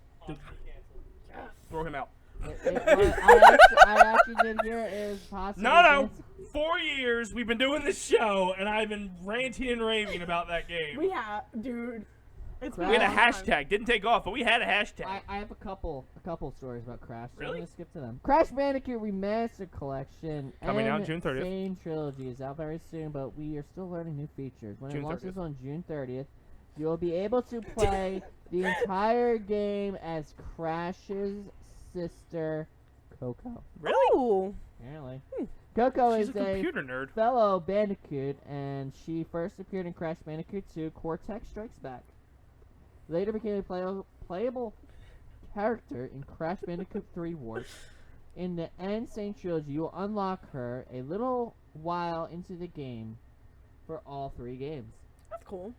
Throw him out. I actually did hear it is possible. No. 4 years we've been doing this show, and I've been ranting and raving about that game. We have, dude. It's been We had a long time. hashtag. Didn't take off, but we had a hashtag. I have a couple stories about Crash. So Really? I'm gonna skip to them. Crash Bandicoot Remastered Collection Coming out and June 30th. Sane Trilogy is out very soon, but we are still learning new features. When June it launches 30th. on June 30th, you will be able to play the entire game as Crash's sister, Coco. Really? Apparently, Coco She's is a computer nerd. fellow Bandicoot, and she first appeared in Crash Bandicoot 2 Cortex Strikes Back. Later became a playable character in Crash Bandicoot 3 Warp. In the Insane Trilogy, you will unlock her a little while into the game for all 3 games. That's cool.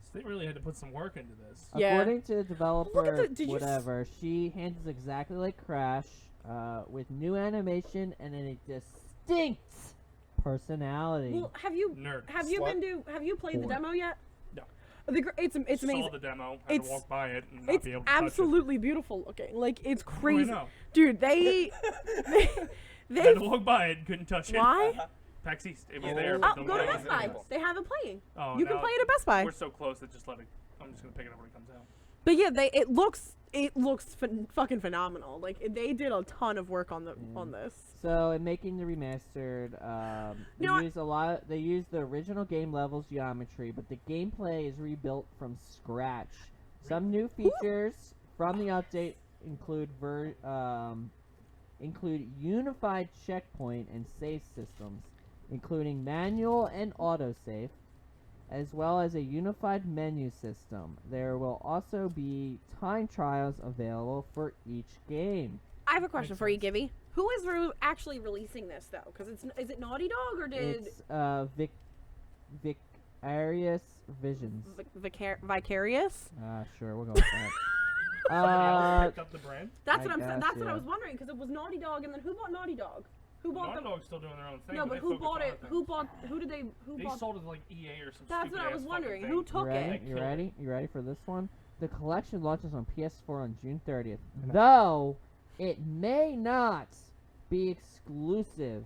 So they really had to put some work into this. Yeah. According to the developer, did you whatever, she handles exactly like Crash, with new animation and a distinct personality. Well, have you Nerd. have you played the Porn. demo yet? No. It's amazing. Saw the demo. Had It's- to walk by it and not It's be able to touch it. absolutely beautiful looking. Like it's Oh, I crazy, know. dude. They Had to walk by it and couldn't touch it. why? PAX East. It was Oh. there. Oh, but go to nobody Yeah. Best was Buy. in it. They have it playing. Oh, You can now play it at Best Buy. We're so close that just let it. I'm just gonna pick it up when it comes out. But yeah, it looks fucking phenomenal. Like they did a ton of work on this. So in making the remastered, You know they use the original game levels geometry, but the gameplay is rebuilt from scratch. Some new features from the update include unified checkpoint and save systems, including manual and autosave, as well as a unified menu system. There will also be time trials available for each game. I have a question for you, Gibby. Who is actually releasing this though? Because is it Naughty Dog or did It's Vicarious Visions. Vicarious? Sure, we'll go with that. Somebody else picked Uh, up the brand. That's I what I'm. guess, That's what I yeah. was wondering because it was Naughty Dog, and then who bought Naughty Dog? Who bought Naughty the? Dog's still doing their own thing. No, but they who focus bought on it? other Who things. bought? Who did they? Who They bought? sold it to like EA or some That's what I stupid-ass was fucking wondering. thing. Who took ready? it? They You killed ready? it. You ready for this one? The collection launches on PS4 on June 30th, No. though it may not be exclusive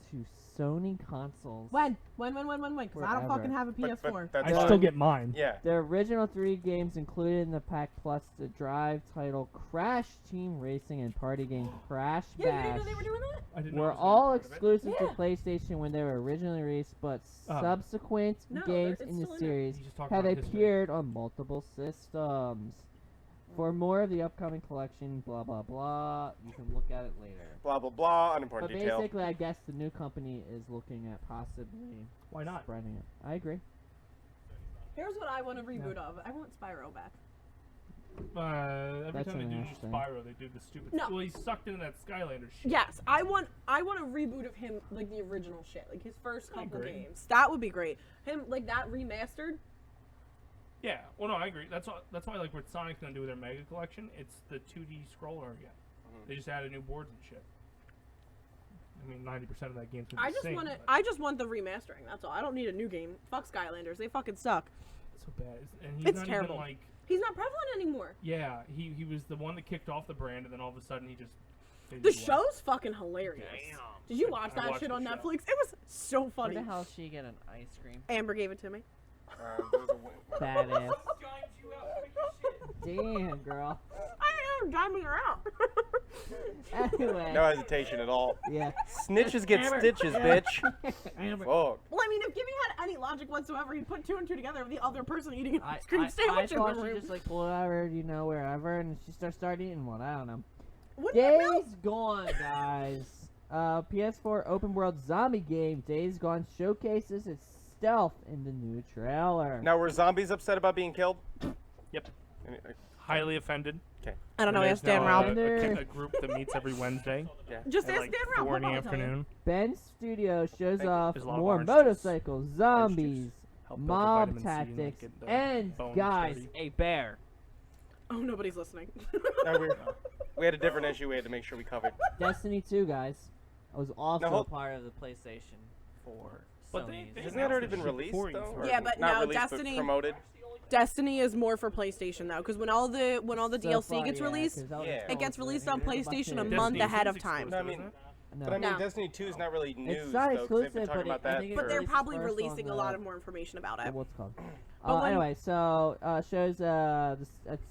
to Sony consoles. When? Because I don't Forever. fucking have a But PS4. that's I fine. still get mine. Yeah. The original 3 games included in the pack, plus the Drive title Crash Team Racing and party game Crash Yeah, you Bash, didn't know they were doing that? I didn't know were it was all part of it. exclusive Yeah. to PlayStation when they were originally released, but Oh. subsequent No, games it's in the still in there. series You just talked have about history. appeared on multiple systems. For more of the upcoming collection, blah blah blah, you can look at it later. Blah blah blah. But Unimportant detail. basically, I guess the new company is looking at possibly Why not? spreading it. I agree. Here's what I want a reboot of. I want Spyro back. Every That's time they an do Ash thing. Spyro, they do the stupid. No. Well, he's sucked into that Skylander shit. Yes, I want a reboot of him like the original shit, like his first I couple agree. games. That would be great. Him like that remastered. Yeah. Well, no, I agree. That's why like what Sonic's gonna do with their Mega Collection, it's the 2D scroller again. They just added new boards and shit. I mean, 90% of that game's I the just same. want it. but I just want the remastering. That's all. I don't need a new game. Fuck Skylanders. They fucking suck. it's so bad. And he's It's not terrible. even like, He's not prevalent anymore. yeah, he was the one that kicked off the brand, and then all of a sudden he just. faded The away. show's fucking hilarious. Damn. Did you watch I that watched shit the on show. Netflix? It was so Where funny. the hell did she get an ice cream? Amber gave it to me. There was a win- Badass. Dimes you out quick as shit. Damn, girl. I am diming her out. Anyway. no hesitation at all. Yeah. Snitches get stitches, bitch. Amber. Fuck. Well, I mean, if Gimme had any logic whatsoever, he'd put 2 and 2 together with the other person eating an ice cream I sandwich in the thought she room. just like pulled it out of her, wherever, and she started eating one. I don't know. Wouldn't it Days really? Gone, guys. PS4 open world zombie game. Days Gone showcases its stealth in the new trailer. Now, were zombies upset about being killed? Yep. Any- Highly offended. I don't know. And Ask there's Dan now Ralph. Ralph. a group that meets every Wednesday Just at ask like Dan Ralph. 4 in the He'll probably tell you. afternoon. Ben Studio shows off There's a lot of more orange juice. motorcycles, Orange zombies, juice. Help build the mob vitamin C and, like, tactics, get the and bones guys, dirty. A bear. Oh, nobody's listening. No, we had a different issue we had to make sure we covered. Destiny 2, guys. I was also Now, hold- Part of the PlayStation 4. But Sony's. they Hasn't that already announced been this shit released, before you though? started. Yeah, but Not no, released, Destiny- but promoted. Destiny is more for PlayStation though, because when all the So DLC far, gets yeah, released, 'cause I was Yeah. scrolling it gets through released and on there's a bunch PlayStation a of- month Destiny ahead 2 's of time. No, I exclusive, mean- isn't it? No. But I mean, No. Destiny 2 is not really news, It's not though, 'cause they've exclusive, been talking but about I that think for... But they're released probably first releasing on a lot the- of more information about it. What's it called? But when- Anyway, so shows a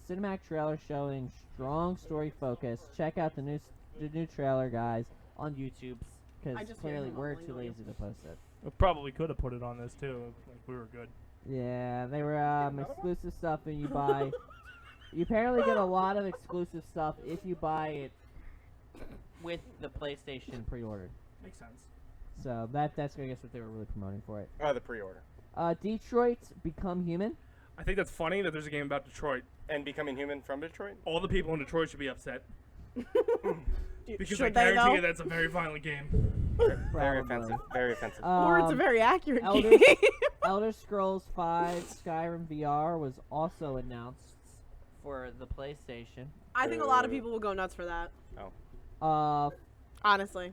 cinematic trailer showing strong story focus. Check out the new trailer, guys, on YouTube, I because just hear clearly him we're mumbling too on you. lazy to post it. We probably could have put it on this too. Like we were good. Yeah, they were exclusive stuff, and you buy. You apparently get a lot of exclusive stuff if you buy it With the PlayStation. in pre-order. Makes sense. So that's I guess what they were really promoting for it. Oh, the pre-order. Detroit Become Human. I think that's funny that there's a game about Detroit. And becoming human from Detroit? All the people in Detroit should be upset because I Should they guarantee though? you that's a very violent game. Very Probably. offensive. Very offensive. Or it's a Um, very accurate Elder, game. Elder Scrolls 5 Skyrim VR was also announced. For the PlayStation. I think a lot of people will go nuts for that. Honestly.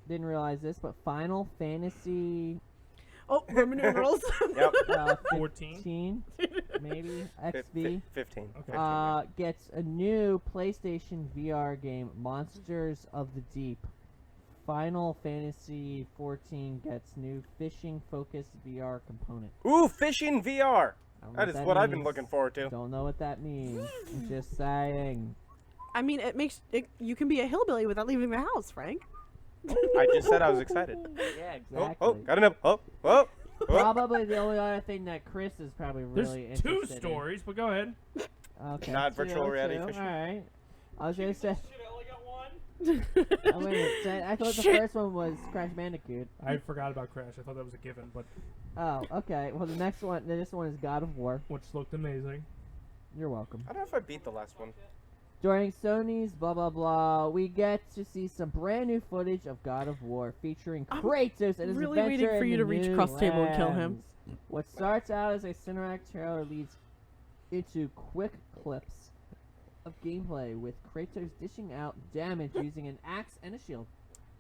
Didn't realize this, but Final Fantasy Oh, Roman numerals. Yep. 14? 15, maybe XV, 15. Okay. gets a new PlayStation VR game, Monsters of the Deep. Final Fantasy 14 gets new fishing-focused VR component. Ooh, fishing VR! I don't know That is that what I've been means. looking forward to. Don't know what that means. I'm just saying. I mean, it makes it, you can be a hillbilly without leaving the house, Frank. I just said I was excited. Yeah, Exactly. Oh, got enough. Oh. Probably the only other thing that Chris is probably There's really 2 interested stories, but go ahead. in. Okay. Not virtual reality All fishing. right. I was gonna say. Shit, I only got one. Oh, wait a minute. So I thought the Shit. first one was Crash Bandicoot. I forgot about Crash. I thought that was a given, but Oh, okay. Well, the next one, this one is God of War. which looked amazing. You're welcome. I don't know if I beat the last one. During Sony's blah blah blah, we get to see some brand new footage of God of War featuring I'm Kratos and his really adventure waiting for in you the to reach new across the table and kill him. lands. What starts out as a cinematic trailer leads into quick clips of gameplay with Kratos dishing out damage using an axe and a shield.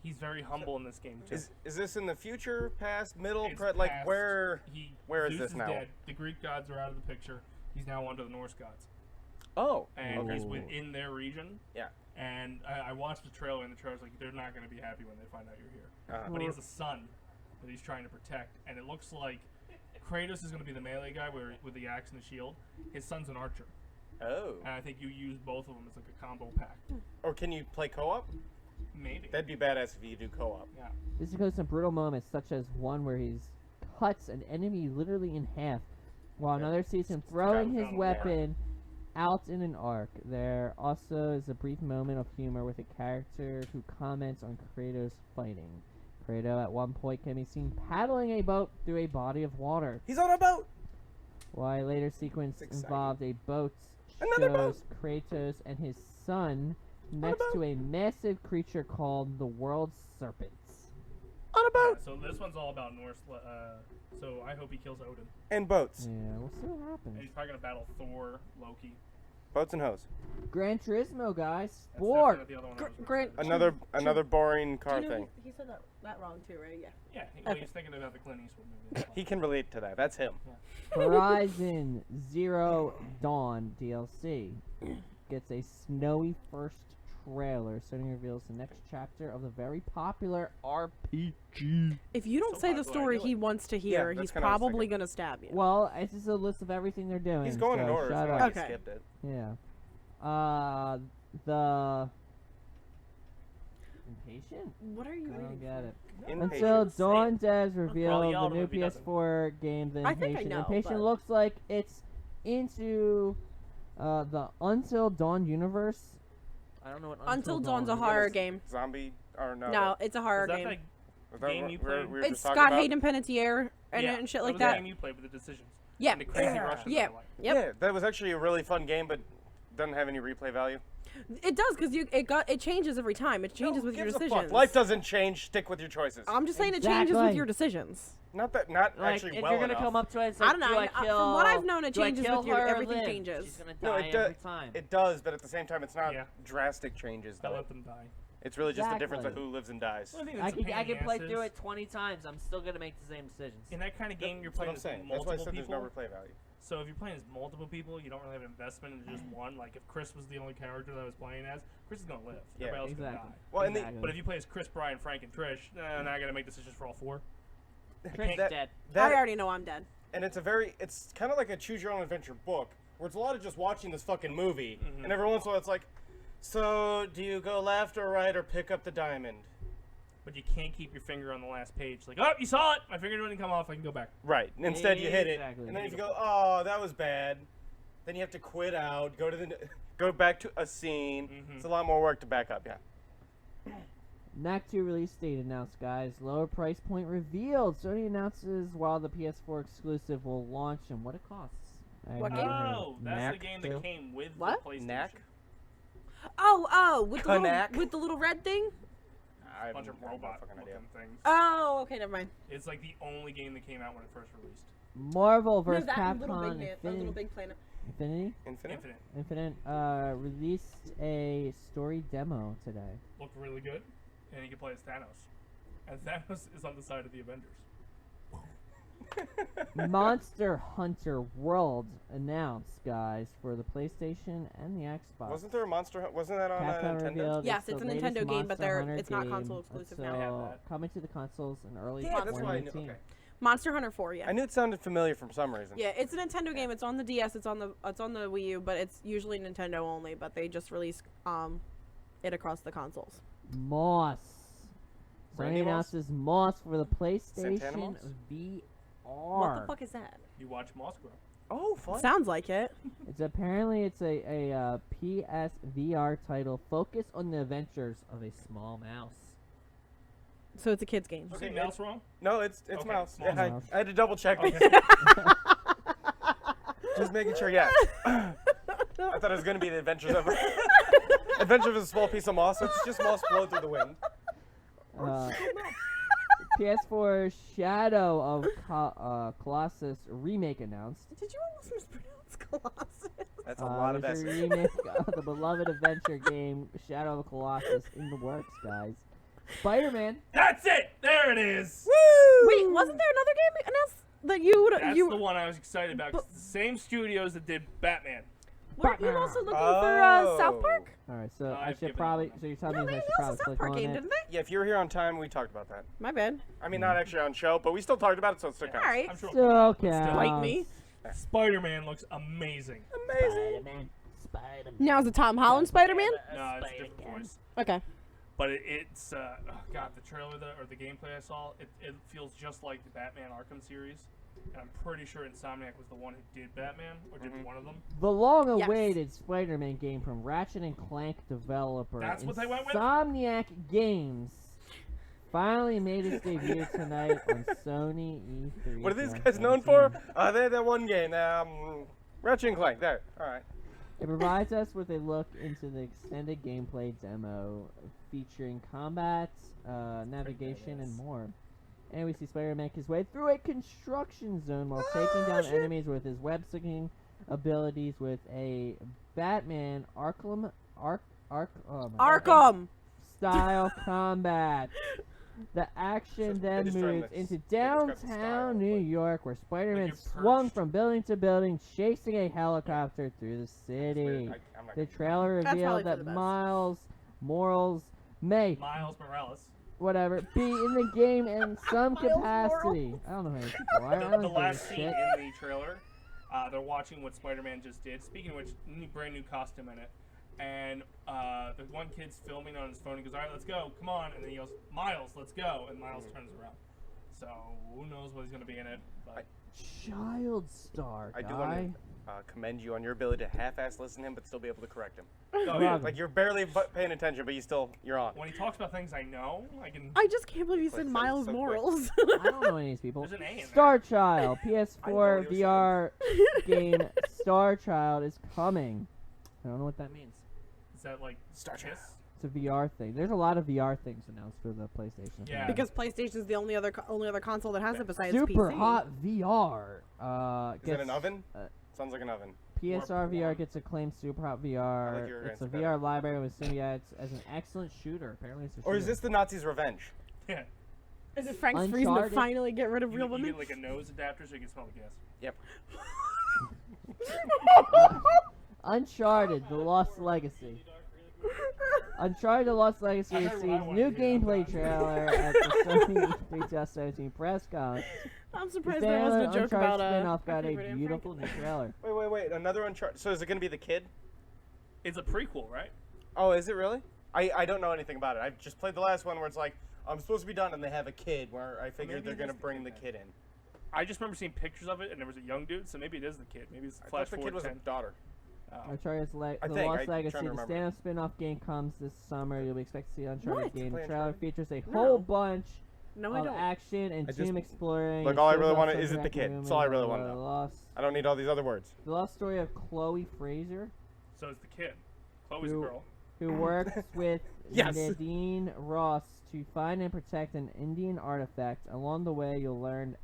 He's very humble in this game too. Is this in the future, past, middle, It's like past. where? Where is Zeus this now? Dead. The Greek gods are out of the picture. He's now under the Norse gods, Oh. and he's Ooh. within their region. Yeah. And I watched the trailer, and the trailer's like, they're not going to be happy when they find out you're here. Uh-huh. But he has a son that he's trying to protect, and it looks like Kratos is going to be the melee guy with the axe and the shield. His son's an archer, Oh. and I think you use both of them as like a combo pack. Or can you play co-op? Maybe. That'd be badass if you do co-op. Yeah. This includes some brutal moments, such as one where he cuts an enemy literally in half, while Yeah. another sees him throwing his Yeah. weapon out in an arc. There also is a brief moment of humor with a character who comments on Kratos fighting. Kratos at one point can be seen paddling a boat through a body of water, He's on a boat. while a later sequence It's exciting. involved a boat Another shows Kratos and his son next boat. to a massive creature called the World Serpents. On a Yeah, boat. so this one's all about Norse. So I hope he kills Odin. And boats. Yeah, we'll see what And happens. he's probably going to battle Thor, Loki. Boats and Hose. Gran Turismo, guys. That's Sport. definitely the other one I was Grant. Another boring car Do you know thing. He said that wrong too, right? Yeah. Yeah, well, he's thinking about the Clint Eastwood movie. He can relate to that. That's him. Horizon Zero Dawn DLC gets a snowy first trailer. Sony reveals the next chapter of the very popular RPG. If you don't So say the popular, I story knew he it. wants to Yeah, hear, that's he's kinda what I was probably thinking. gonna stab you. Well, it's just a list of everything they're doing. He's going in so order. shut It's not up. like he Okay. skipped it. Yeah. The Impatient? What are you I reading? don't get it. Impatient. Until Say Dawn devs Probably reveal the all new of it, he doesn't. PS4 game, The I think I Impatient. know, Impatient but- looks like it's into the Until Dawn universe. I don't know what Until Dawn's a Dawn. horror Yes. game. Zombie or no? No, it's a horror Is that game. Was that game what you we played? were It's just talking Scott about? Hayden Panettiere and shit like was that. the game you played with the decisions. Yeah. And the crazy Yeah. Russians. Yeah. I like. Yep. Yeah, that was actually a really fun game, but doesn't have any replay value. It does because it changes every time. It changes Who with your gives a fuck? decisions. Life doesn't change. Stick with your choices. I'm just saying it changes with Exactly. your decisions. Not Like, actually if well you're gonna enough. come up to it, it's I like, don't know. do I kill, From what I've known, it do I changes kill with your her or everything live? changes. She's gonna No, die it every does. time. It does, but at the same time, it's not Yeah. drastic changes. I Though. let them die. It's really just the difference of Exactly. who lives and dies. Well, I think I that's a can- pain I in the can play ass through is it 20 times. I'm still gonna make the same decisions. In that kind of game, you're That's what playing I'm as saying. That's why I multiple said there's people. no replay value. So if you're playing as multiple people, you don't really have an investment in just one. Like if Chris was the only character that I was playing as, Chris is gonna live. Yeah. Everybody else is Exactly. gonna die. Well, and Exactly. But if you play as Chris, Brian, Frank, and Trish, now I gotta make decisions for all four. Trick's that- dead. that, I already know I'm dead. and it's kind of like a choose your own adventure book, where it's a lot of just watching this fucking movie, Mhm. and every once in a while it's like, so do you go left or right or pick up the diamond? But you can't keep your finger on the last page. Like, oh, you saw it. My finger didn't come off. I can go back. Right. Instead, you hit it, Exactly. and then if you go, oh, that was bad, then you have to quit out, go back to a scene. Mhm. It's a lot more work to back up. Yeah. NAC 2 release date announced, guys. Lower price point revealed. Sony announces while the PS4 exclusive will launch and what it costs. I What have game? never heard of Oh, it. that's Knack the game too? that came with What? the PlayStation. Knack? Oh, Knack? with the little red thing. I A bunch of have no robot fucking idea. looking things. Oh, okay, never mind. It's like the only game that came out when it first released. Marvel No, vs. that and Little Capcom Big Little Big Planet. Infinity Infinite? Infinite. released a story demo today. Looked really good. And you can play as Thanos. And Thanos is on the side of the Avengers. Monster Hunter World announced, guys, for the PlayStation and the Xbox. Wasn't there a Monster Hunt? Wasn't that on Capcom Nintendo? revealed Yes, it's the a latest Nintendo game, but Monster Hunter it's not game console exclusive now. I have until that. coming to the consoles in early Yeah, that's why I knew. 2018. Okay. Monster Hunter 4, yeah. I knew it sounded familiar from some reason. Yeah, it's a Nintendo game. It's on the DS. It's on the Wii U, but it's usually Nintendo only. But they just release it across the consoles. Moss. Randy Sony Moss? announces Moss for the PlayStation Santana Moss? VR. What the fuck is that? You watch Moss grow. Oh, fun. Sounds like it. It's a PSVR title focused on the adventures of a small mouse. So it's a kids game. Did you Okay, say mouse wrong? No, it's Okay, mouse. small Yeah, mouse. I had to double check. Okay. Just making sure. Yeah. I thought it was gonna be the Adventures of Adventures of a Small Piece of Moss. It's just moss blown through the wind. PS4 Shadow of Colossus remake announced. Did you almost mispronounce Colossus? That's a lot of there's a S. remake of the beloved adventure game Shadow of Colossus in the works, guys. Spider-Man. That's it! There it is! Wait, wasn't there another game announced that you would That's you the one I was excited about. 'Cause it's the same studios that did Batman. weren't you also looking for South Park? All right, so I I've should given probably. up on So you're No, telling me they I should announced a probably South click Park on game, it. didn't they? Yeah, if you were here on time, we talked about that. My bad. I mean, not actually on show, but we still talked about it, so it still All counts. right. I'm sure. Still counts. Bite me. Spider-Man looks amazing. Amazing. Now is it Tom Holland Spider-Man? No, it's a different voice. Okay. But it's oh god, the trailer or the gameplay I saw, it feels just like the Batman Arkham series, and I'm pretty sure Insomniac was the one who did Batman or did one of them. The long-awaited Spider-Man game from Ratchet and Clank developer That's what they went with? Insomniac Games finally made its debut tonight on Sony E3. What are these guys known for? They had that one game, Ratchet and Clank. There. All right. It provides us with a look into the extended gameplay demo featuring combat, navigation, and more. And we see Spider-Man make his way through a construction zone while taking down enemies with his web-slinging abilities with a Batman oh my God, Arkham. style combat. The action So then they just trying moves to into describe the style, downtown New but- York, where Spider-Man you're swung perched. from building to building, chasing a helicopter through the It's city. weird. I'm not The gonna- trailer That's probably revealed for that the best. Miles Morales may, Miles Morales. whatever, be in the game in some Miles capacity. I don't know who these people are. I The don't give a last scene shit. in the trailer, they're watching what Spider-Man just did. Speaking of which, brand new costume in it. And the one kid's filming on his phone. He goes, "All right, let's go. Come on." And then he goes, "Miles, let's go." And Miles turns around. So who knows what he's going to be in it. But Child star, I do guy. want to commend you on your ability to half-ass listen to him, but still be able to correct him. oh, yeah, Bravo. Like you're barely paying attention, but you're on. when he talks about things I know, I can. I just can't believe you Quick, said so- Miles so quick. Morals. I don't know any of these people. There's an A in there. Star Child, I know what PS4 he was VR game Star Child is coming. I don't know what that means. Is that like Star Trek. Kiss? It's a VR thing. There's a lot of VR things announced for the PlayStation. Yeah. Because PlayStation's the only other console that has it besides Super PC. hot VR. Is that Gets, an oven? uh, Sounds like an oven. PSR VR gets acclaimed Super Hot VR. like your It's a answer VR library with symbiotes as an excellent shooter. Apparently, it's a shooter. Or is this the Nazis' revenge? Yeah. Is it Frank's reason to Uncharted? finally get rid of You, real you women? get like a nose adapter so you can smell the gas. Yep. Uncharted: The Lost Legacy? Uncharted: The Lost Legacy I heard what I receives wanted new to hear, I'm gameplay done. trailer at the Sony 2017 press con. I'm The surprised there wasn't a standalone joke Uncharted about spin-off got a favorite Anne beautiful new trailer. Wait. Another Uncharted. So is it going to be the kid? It's a prequel, right? Oh, is it really? I don't know anything about it. I've just played the last one where it's like, I'm supposed to be done, and they have a kid where I figured maybe they're it going to is the bring kid the then. kid in. I just remember seeing pictures of it, and there was a young dude, so maybe it is the kid. Maybe it's I flash thought the kid forward was 10. a daughter. Oh. Uncharted: The I Lost think, I'm Legacy, trying to the remember. stand-up spin-off game comes this summer. You'll be expected to see Uncharted What? game. The Play trailer Uncharted? features a No. whole bunch No, I of don't. action and I just- team exploring. Look, It all I shows really off wanted some is it the direct kid. movement That's all I really of wanna the know. Lost, I don't need all these other words. the lost story of Chloe Fraser, So it's the kid. Chloe's a Who- girl. who works with Yes. Nadine Ross to find and protect an Indian artifact. Along the way, you'll learn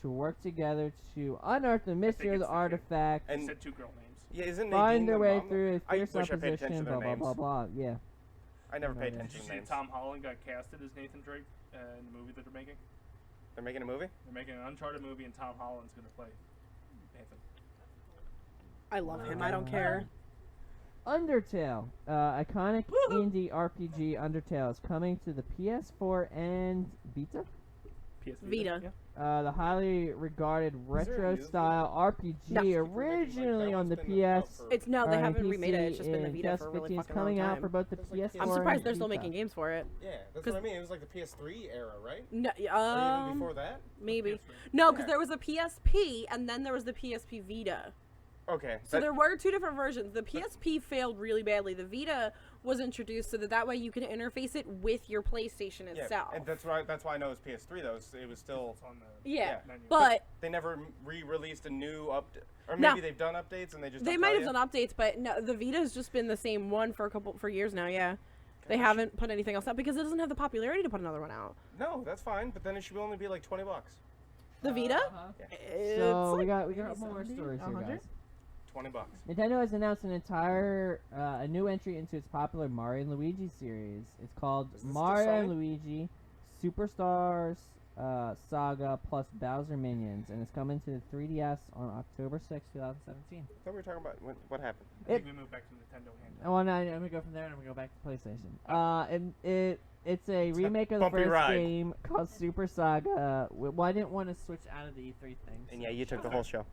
to work together to unearth the mystery of it's the the kid. artifact, And You said two girl names. yeah, isn't find Nadine their the way mom? through a I fierce wish I paid attention opposition, to blah, their blah, blah, names. blah. Yeah. I never paid Did Did attention you to see names. Tom Holland got casted as Nathan Drake in the movie that they're making? They're making a movie? They're making an Uncharted movie, and Tom Holland's going to play Nathan. I love him. I don't care. Undertale, iconic indie RPG Undertale is coming to the PS4 and Vita. PS Vita. Yeah. The highly regarded Is there a retro new style RPG No. originally on the PS. It's no, they or haven't PC remade it. It's just been a in Vita for a really 2015 fucking coming long out time. for both the There's like PS4 PS4 I'm and surprised they're still Vita. making games for it. Yeah, that's 'Cause- what I mean. It was like the PS3 era, right? No, Or even before that? maybe. PS3. No, because Yeah. there was a PSP and then there was the PSP Vita. Okay. So there were two different versions. The PSP failed really badly. The Vita was introduced so that way you can interface it with your PlayStation yeah, itself. and that's why I know it was PS3 though. It was still It's on the Yeah, menu. but they never re-released a new update, or No. maybe they've done updates and they just they don't might tell have you? done updates. But no, the Vita's just been the same one for years now. Yeah, they Gosh. haven't put anything else out because it doesn't have the popularity to put another one out. No, that's fine, but then it should only be like $20. The Vita. It's So we like got maybe more 70, stories here, 100? guys. $20. Nintendo has announced a new entry into its popular Mario and Luigi series. It's called Is this Mario still and Sony? Luigi Superstars Saga plus Bowser Minions, and it's coming to the 3DS on October 6, 2017. I thought we were talking about what happened. I think we moved back to Nintendo handheld. Oh, and I'm gonna go from there, and I'm gonna go back to PlayStation. It's a remake of the bumpy first ride. game called Super Saga. Well, I didn't want to switch out of the E3 thing. And yeah, you took the whole show.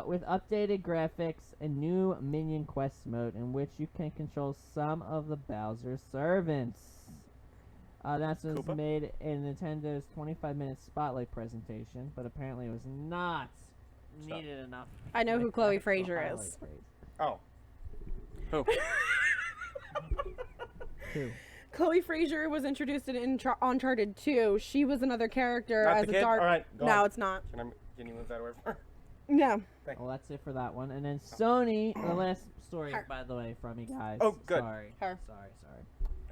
With updated graphics and new Minion Quest mode in which you can control some of the Bowser servants. That was Koopa? made in Nintendo's 25-minute spotlight presentation, but apparently it was not Stop. needed enough. I know who Like Chloe that, so Fraser highlight is. praise. Oh. Who? Two. Chloe Fraser was introduced in Uncharted 2. She was another character Not as the a kid? dark. Alright, go No, on. it's not. Can you move that away from her? No. Well, that's it for that one. And then Sony, the last story, Her. by the way, from you guys. Oh, good. Sorry. Her. Sorry.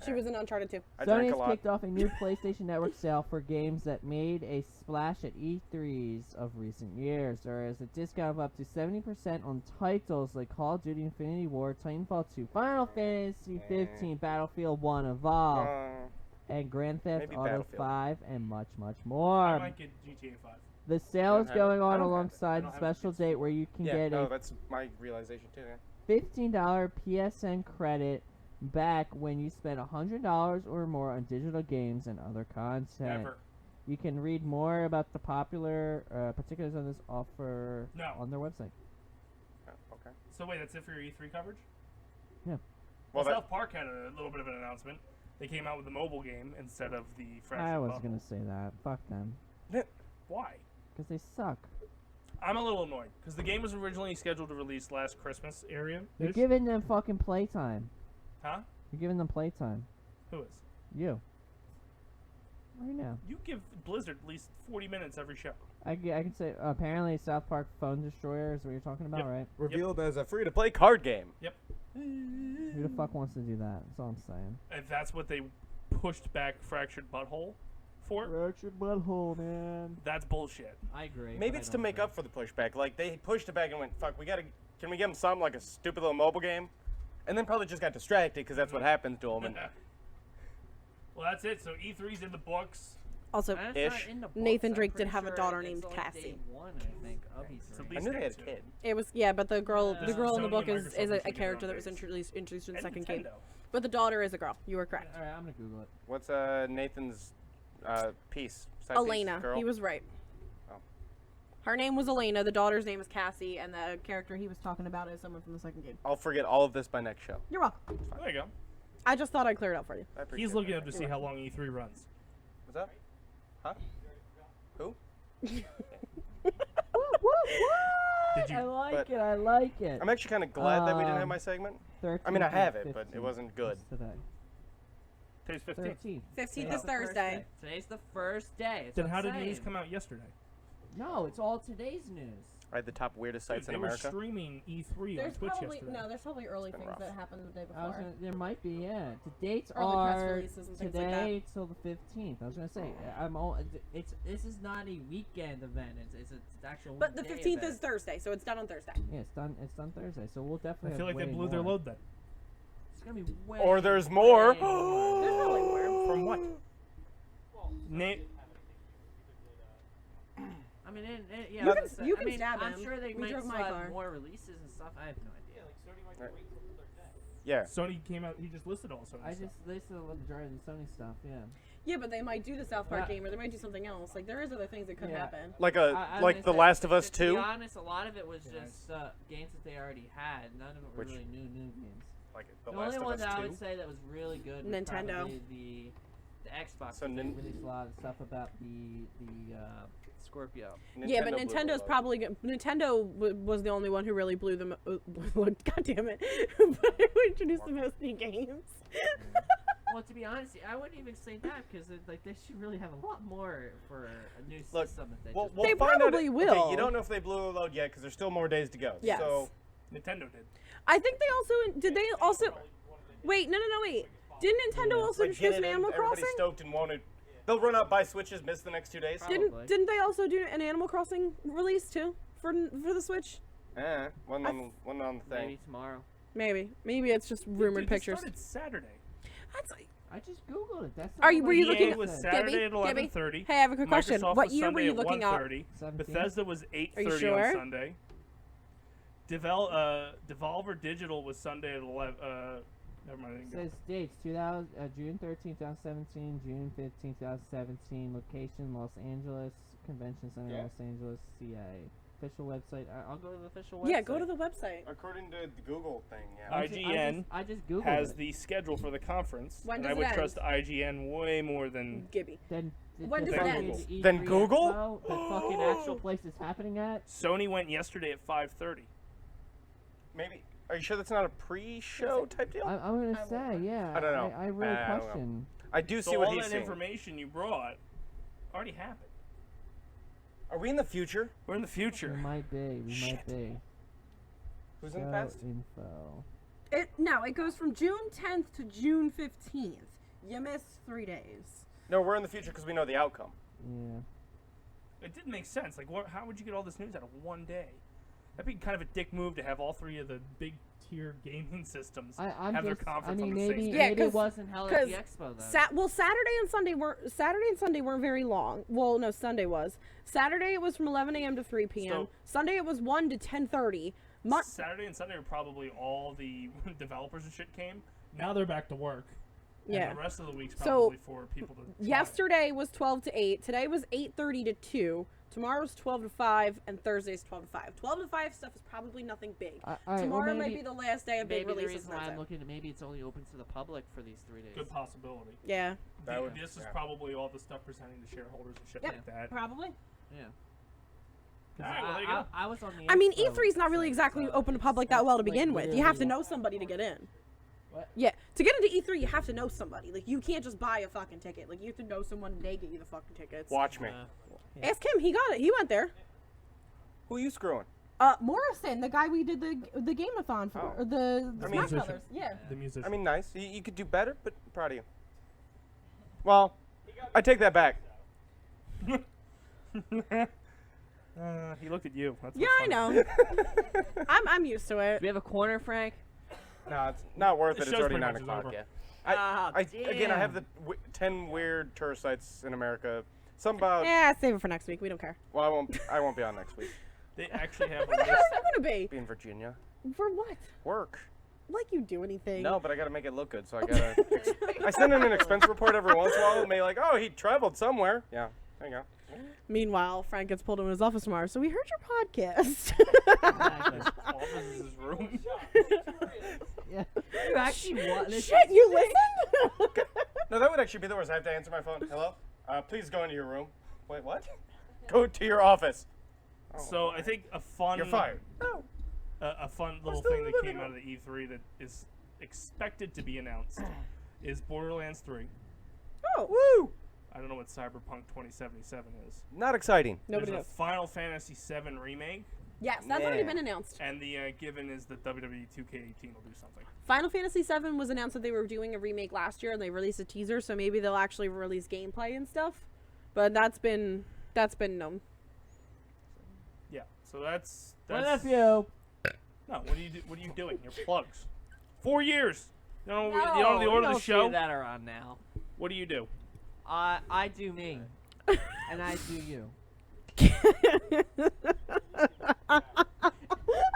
She was in Uncharted 2. I drank Sony a has lot. kicked off a new PlayStation Network sale for games that made a splash at E3s of recent years. There is a discount of up to 70% on titles like Call of Duty Infinity War, Titanfall 2, Final Fantasy 15, Battlefield 1 Evolve, and Grand Theft maybe Auto Battlefield. 5, and much, much I more. might get GTA 5. The sale is don't have it. going I on don't have it. alongside I the don't have special it. date where you can Yeah, get no, a that's my realization too. Yeah. $15 PSN credit back when you spend $100 or more on digital games and other content. Never. You can read more about the popular particulars of this offer No. on their website. Oh, okay. So wait, that's it for your E3 coverage? Yeah. Well, Well, South Park had a little bit of an announcement. They came out with a mobile game instead of the Fractured I was Bubble. gonna say that. Fuck them. Why? Because they suck. I'm a little annoyed because the game was originally scheduled to release last Christmas area. You're giving them fucking playtime. Huh? You're giving them playtime. Who is? You. Right now. You give Blizzard at least 40 minutes every show. I can say, apparently South Park Phone Destroyer is what you're talking about, Yep. right? Revealed as a free-to-play card game. Who the fuck wants to do that? That's all I'm saying. If that's what they pushed back Fractured Butthole for, Fractured butthole, man. that's bullshit. I agree. Maybe but it's I to don't make agree. up for the pushback. Like they pushed it back and went, "Fuck, can we give them something like a stupid little mobile game?" And then probably just got distracted because that's what happens to them. And Well, that's it. So E3's in the books. Also, And it's not Ish. in the books. Nathan I'm Drake pretty did have a sure daughter it's named like Cassie. day one, I think, of It's at E3. I least knew they had a two. kid. it was but the girl Yeah. the girl in the Sony book and is Microsoft a usually give character their that was own dates. introduced in the And second game. Nintendo. But the daughter is a girl. You were correct. Alright, I'm gonna Google it. What's Nathan's piece? Side piece, Elena. girl? He was right. Oh. Her name was Elena. The daughter's name is Cassie, and the character he was talking about is someone from the second game. I'll forget all of this by next show. You're welcome. There you go. I just thought I'd clear it up for you. I appreciate He's looking that. up to see how long E3 runs. What's up? Huh? Who? Did you? I like But- it. I like it. I'm actually kind of glad that we didn't have Um, my segment. 13th I mean, I and have it, but it 15th. wasn't good. What's today? Today's 15th. 13th. 15th Yeah. is Thursday. Today's the first day. Then how did news come out yesterday? No, it's all today's news. I had the top weirdest sites Dude, in they America. were streaming E3 on There's Twitch probably yesterday. there's probably early been things rough. that happened the day I was before. gonna, there might be, yeah. The dates Early press are releases and things like today till the 15th. I was gonna say, I'm all. This is not a weekend event. It's an actual. But the weekday 15th event. is Thursday, so it's done on Thursday. Yeah, it's done. It's done Thursday, so we'll definitely. I feel have like they way blew their more. load then. It's gonna be way. Or there's more. way more. There's probably more. From what? Nate. I mean, You yeah. I can- was gonna say- you I can mean, stab I'm him. sure they We might drove still my have car. more releases and stuff. I have no idea. Yeah, like Sony might Right. wait till the third day. Yeah. Sony came out. He just listed all Sony I stuff. just listed a majority of the Sony stuff. Yeah. Yeah, but they might do the South Park Yeah. game, or they might do something else. Like there is other things that could Yeah. happen. Like I like was The gonna say, Last of Us To be 2. honest, a lot of it was Yeah. just games that they already had. None of it were Which- really new games. Like The The Last only of one Us that I 2. would say that was really good was Nintendo. probably the Xbox. So because they nin- released a lot of stuff about the Scorpio. Yeah, but blew Nintendo's the load. probably Nintendo was the only one who really blew them. God damn it! Who introduced the most new games? Well, to be honest, I wouldn't even say that because like they should really have a lot more for a new Look, system that they Well, just. we'll They find probably out. will. Okay, you don't know if they blew the load yet because there's still more days to go. Yes. So Nintendo did. I think they also did. They also wait. No. Wait. Didn't Nintendo also like, get introduce it an in, Animal everybody's Crossing? stoked and wanted. They'll run out, buy Switches, miss the next 2 days. Probably. Didn't they also do an Animal Crossing release too for the Switch? One on the thing. Maybe tomorrow. Maybe it's just rumored Dude, this pictures. started Saturday. That's I just googled it. That's. Were you looking EA at was Gibby? Saturday at Gibby? 11:30. Hey, I have a quick question. Microsoft What was year were Sunday you at looking up? 1:30. 17? Bethesda was 8:30 sure? on Sunday. Devolver Digital was Sunday at 11. Never mind. I didn't It go. says dates: June 13, 2017, June 15, 2017. Location: Los Angeles Convention Center, Yeah. Los Angeles, CA. Official website. I'll go to the official website. Yeah, go to the website. According to the Google thing, yeah. IGN I just googled has it. the schedule for the conference, When and does I would it end? trust IGN way more than. Gibby. Then When does it fucking end? E3 Then Google? Expo, the fucking actual place it's happening at. Sony went yesterday at 5:30. Maybe. Are you sure that's not a pre-show type deal? I'm gonna say, yeah. I don't know. I really I don't know. question. I do see So what all he's that saying. information you brought already happened. Are we in the future? We're in the We future. might be. We might Shit. be. Who's in the Show past? info. It goes from June 10th to June 15th. You missed 3 days. No, we're in the future because we know the outcome. Yeah. It didn't make sense. Like, how would you get all this news out of one day? That'd be kind of a dick move to have all three of the big tier gaming systems I'm have their just, conference I mean, on the maybe, same day. Yeah, maybe it 'cause- wasn't held at the 'cause expo then. Saturday and Sunday weren't very long. Well, no, Sunday was. Saturday it was from 11 a.m. to 3 p.m. So- Sunday it was 1 to 10:30. Saturday and Sunday were probably all the developers and shit came. Now they're back to work. Yeah. And the rest of the week's So, probably for people to try. Yesterday was 12 to 8. Today was 8:30 to 2. Tomorrow's 12 to 5, and Thursday's 12 to 5. 12 to 5 stuff is probably nothing big. Tomorrow might be the last day of big Maybe the releases. reason and why that's I'm it. looking at maybe it's only open to the public for these 3 days. Good possibility. Yeah, This is probably all the stuff presenting to shareholders and shit Yep. like that. probably. Yeah. All right, well, there you go. I was on the I mean, expo E3 is not really site, exactly so open to it's- public that well to like begin with. You have to really know somebody to get in. What? Yeah, to get into E3, you have to know somebody. Like, you can't just buy a fucking ticket. Like, you have to know someone, and they get you the fucking tickets. Watch me. Ask him. He got it. He went there. Who are you screwing? Morrison, the guy we did the game-a-thon for, Oh. or the I mean- Smash Brothers. Yeah. The musician. I mean, nice. You could do better, but I'm proud of you. Well, I take that back. He looked at you. That's Yeah, I know. I'm used to Do it. we have a corner, Frank? No, it's not worth The it. It's show's already pretty 9 much o'clock. over. Yeah. Ah, Again, I have the 10 weird tourist sites in America. Some about. Yeah, save it for next week. We don't care. Well, I won't be on next week. They actually have a What the list. hell is that gonna be? Be in Virginia. For what? Work. Like you do anything? No, but I gotta make it look good, so I gotta. I send in an expense report every once in a while, and they're like, "Oh, he traveled somewhere." Yeah, there you go. Meanwhile, Frank gets pulled into his office tomorrow. So we heard your podcast. Office is his room. Yeah. You actually want this? Shit, you listened? No, that would actually be the worst. I have to answer my phone. Hello? Please go into your room. Wait, what? Go to your office. Oh, So I think a fun. you're fired. No. A fun little still thing that living came out of the E3 that is expected to be announced is Borderlands 3. Oh, Woo! I don't know what Cyberpunk 2077 is. Not exciting. nobody There's knows. a Final Fantasy 7 remake, Yes, that's already Yeah. been announced. and the given is that WWE 2K18 will do something. Final Fantasy VII was announced that they were doing a remake last year, and they released a teaser. So maybe they'll actually release gameplay and stuff. But that's been known. Yeah, so that's Well, that's you. no. What are you doing? Your plugs. 4 years. You don't know, No, you don't know the we order of don't the show. do that around now. What do you do? I do me, and I do you.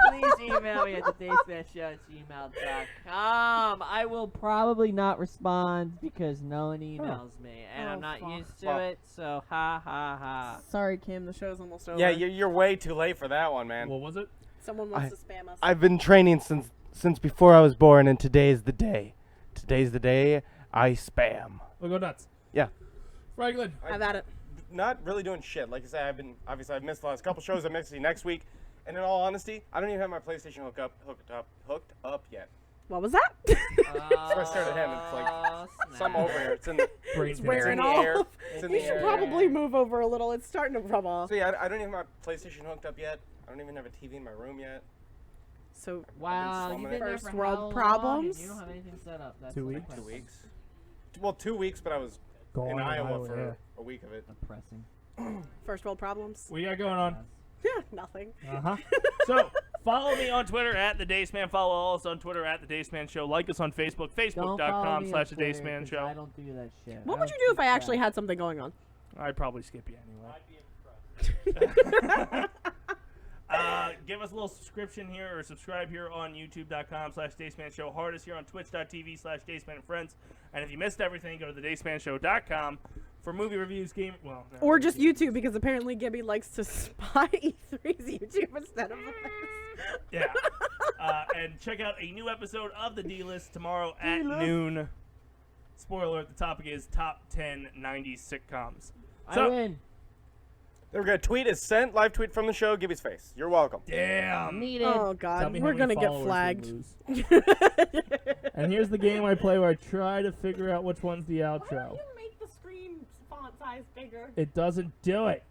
Please email me at thedacemanshow@gmail.com. I will probably not respond because no one emails me, and I'm Oh, not fuck. used to Well- it. So ha ha ha. Sorry, Kim. The show's almost over. Yeah, you're way too late for that one, man. What was it? Someone wants to spam us. I've been training since before I was born, and today's the day. Today's the day I spam. We'll go nuts. Yeah. Franklin. Have at it. Not really doing shit. Like I said, I've missed the last couple shows. I'm missing next week, and in all honesty, I don't even have my PlayStation hooked up yet. What was that? So I stared at him. It's like some over here. It's in the, Brain it's cancer. in the off. air. It's in You the should air. probably move over a little. It's starting to rub off. So yeah, I don't even have my PlayStation hooked up yet. I don't even have a TV in my room yet. So Wow, slumming you've it. been there First for world how long, problems? and you don't have anything set up. That's 2 so weeks? depressing. 2 weeks. Well, 2 weeks, but I was in Iowa for a week of it. Depressing. first world problems. What you got going on? Yeah, nothing. Uh-huh. So, follow me on Twitter at The Dace Man. Follow us on Twitter at The Dace Man Show. Like us on Facebook, Don't follow me on facebook.com/The Dace Twitter, Man 'cause Show. I don't do that shit. What I would you don't do if keep I actually track. had something going on? I'd probably skip you anyway. I'd be impressed. Give us a little subscription here or subscribe here on youtube.com/Dace Man Show. Hardest here on twitch.tv/Dace Man and Friends. And if you missed everything, go to thedacemanshow.com for movie reviews, game. Well, no, Or just YouTube, because apparently Gibby likes to spy E3's YouTube instead of us. Yeah. And check out a new episode of the D-List tomorrow at noon. Spoiler alert, the topic is top 10 90s sitcoms. I So, win. There we go. Tweet is sent. Live tweet from the show. Gibby's face. You're welcome. damn. Needed. Oh Tell God, me we're how many gonna get followers flagged. we lose. And here's the game I play where I try to figure out which one's the outro. make the screen font size bigger? It doesn't do it.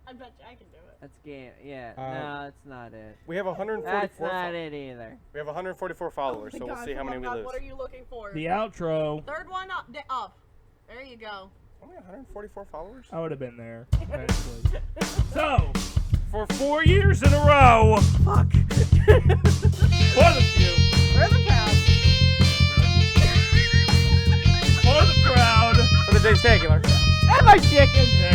I bet you I can do it. That's game. Yeah. Uh, no, that's not it. We have 144. That's not it either. We have 144 followers, Oh so my we'll God, see how many we lose. What are you looking for? The outro. Third one up. Up. There you go. Only 144 followers? I would have been there eventually. So, for 4 years in a row, Fuck. for the few, We're the proud. for the crowd, For the dacetacular. And my chicken. there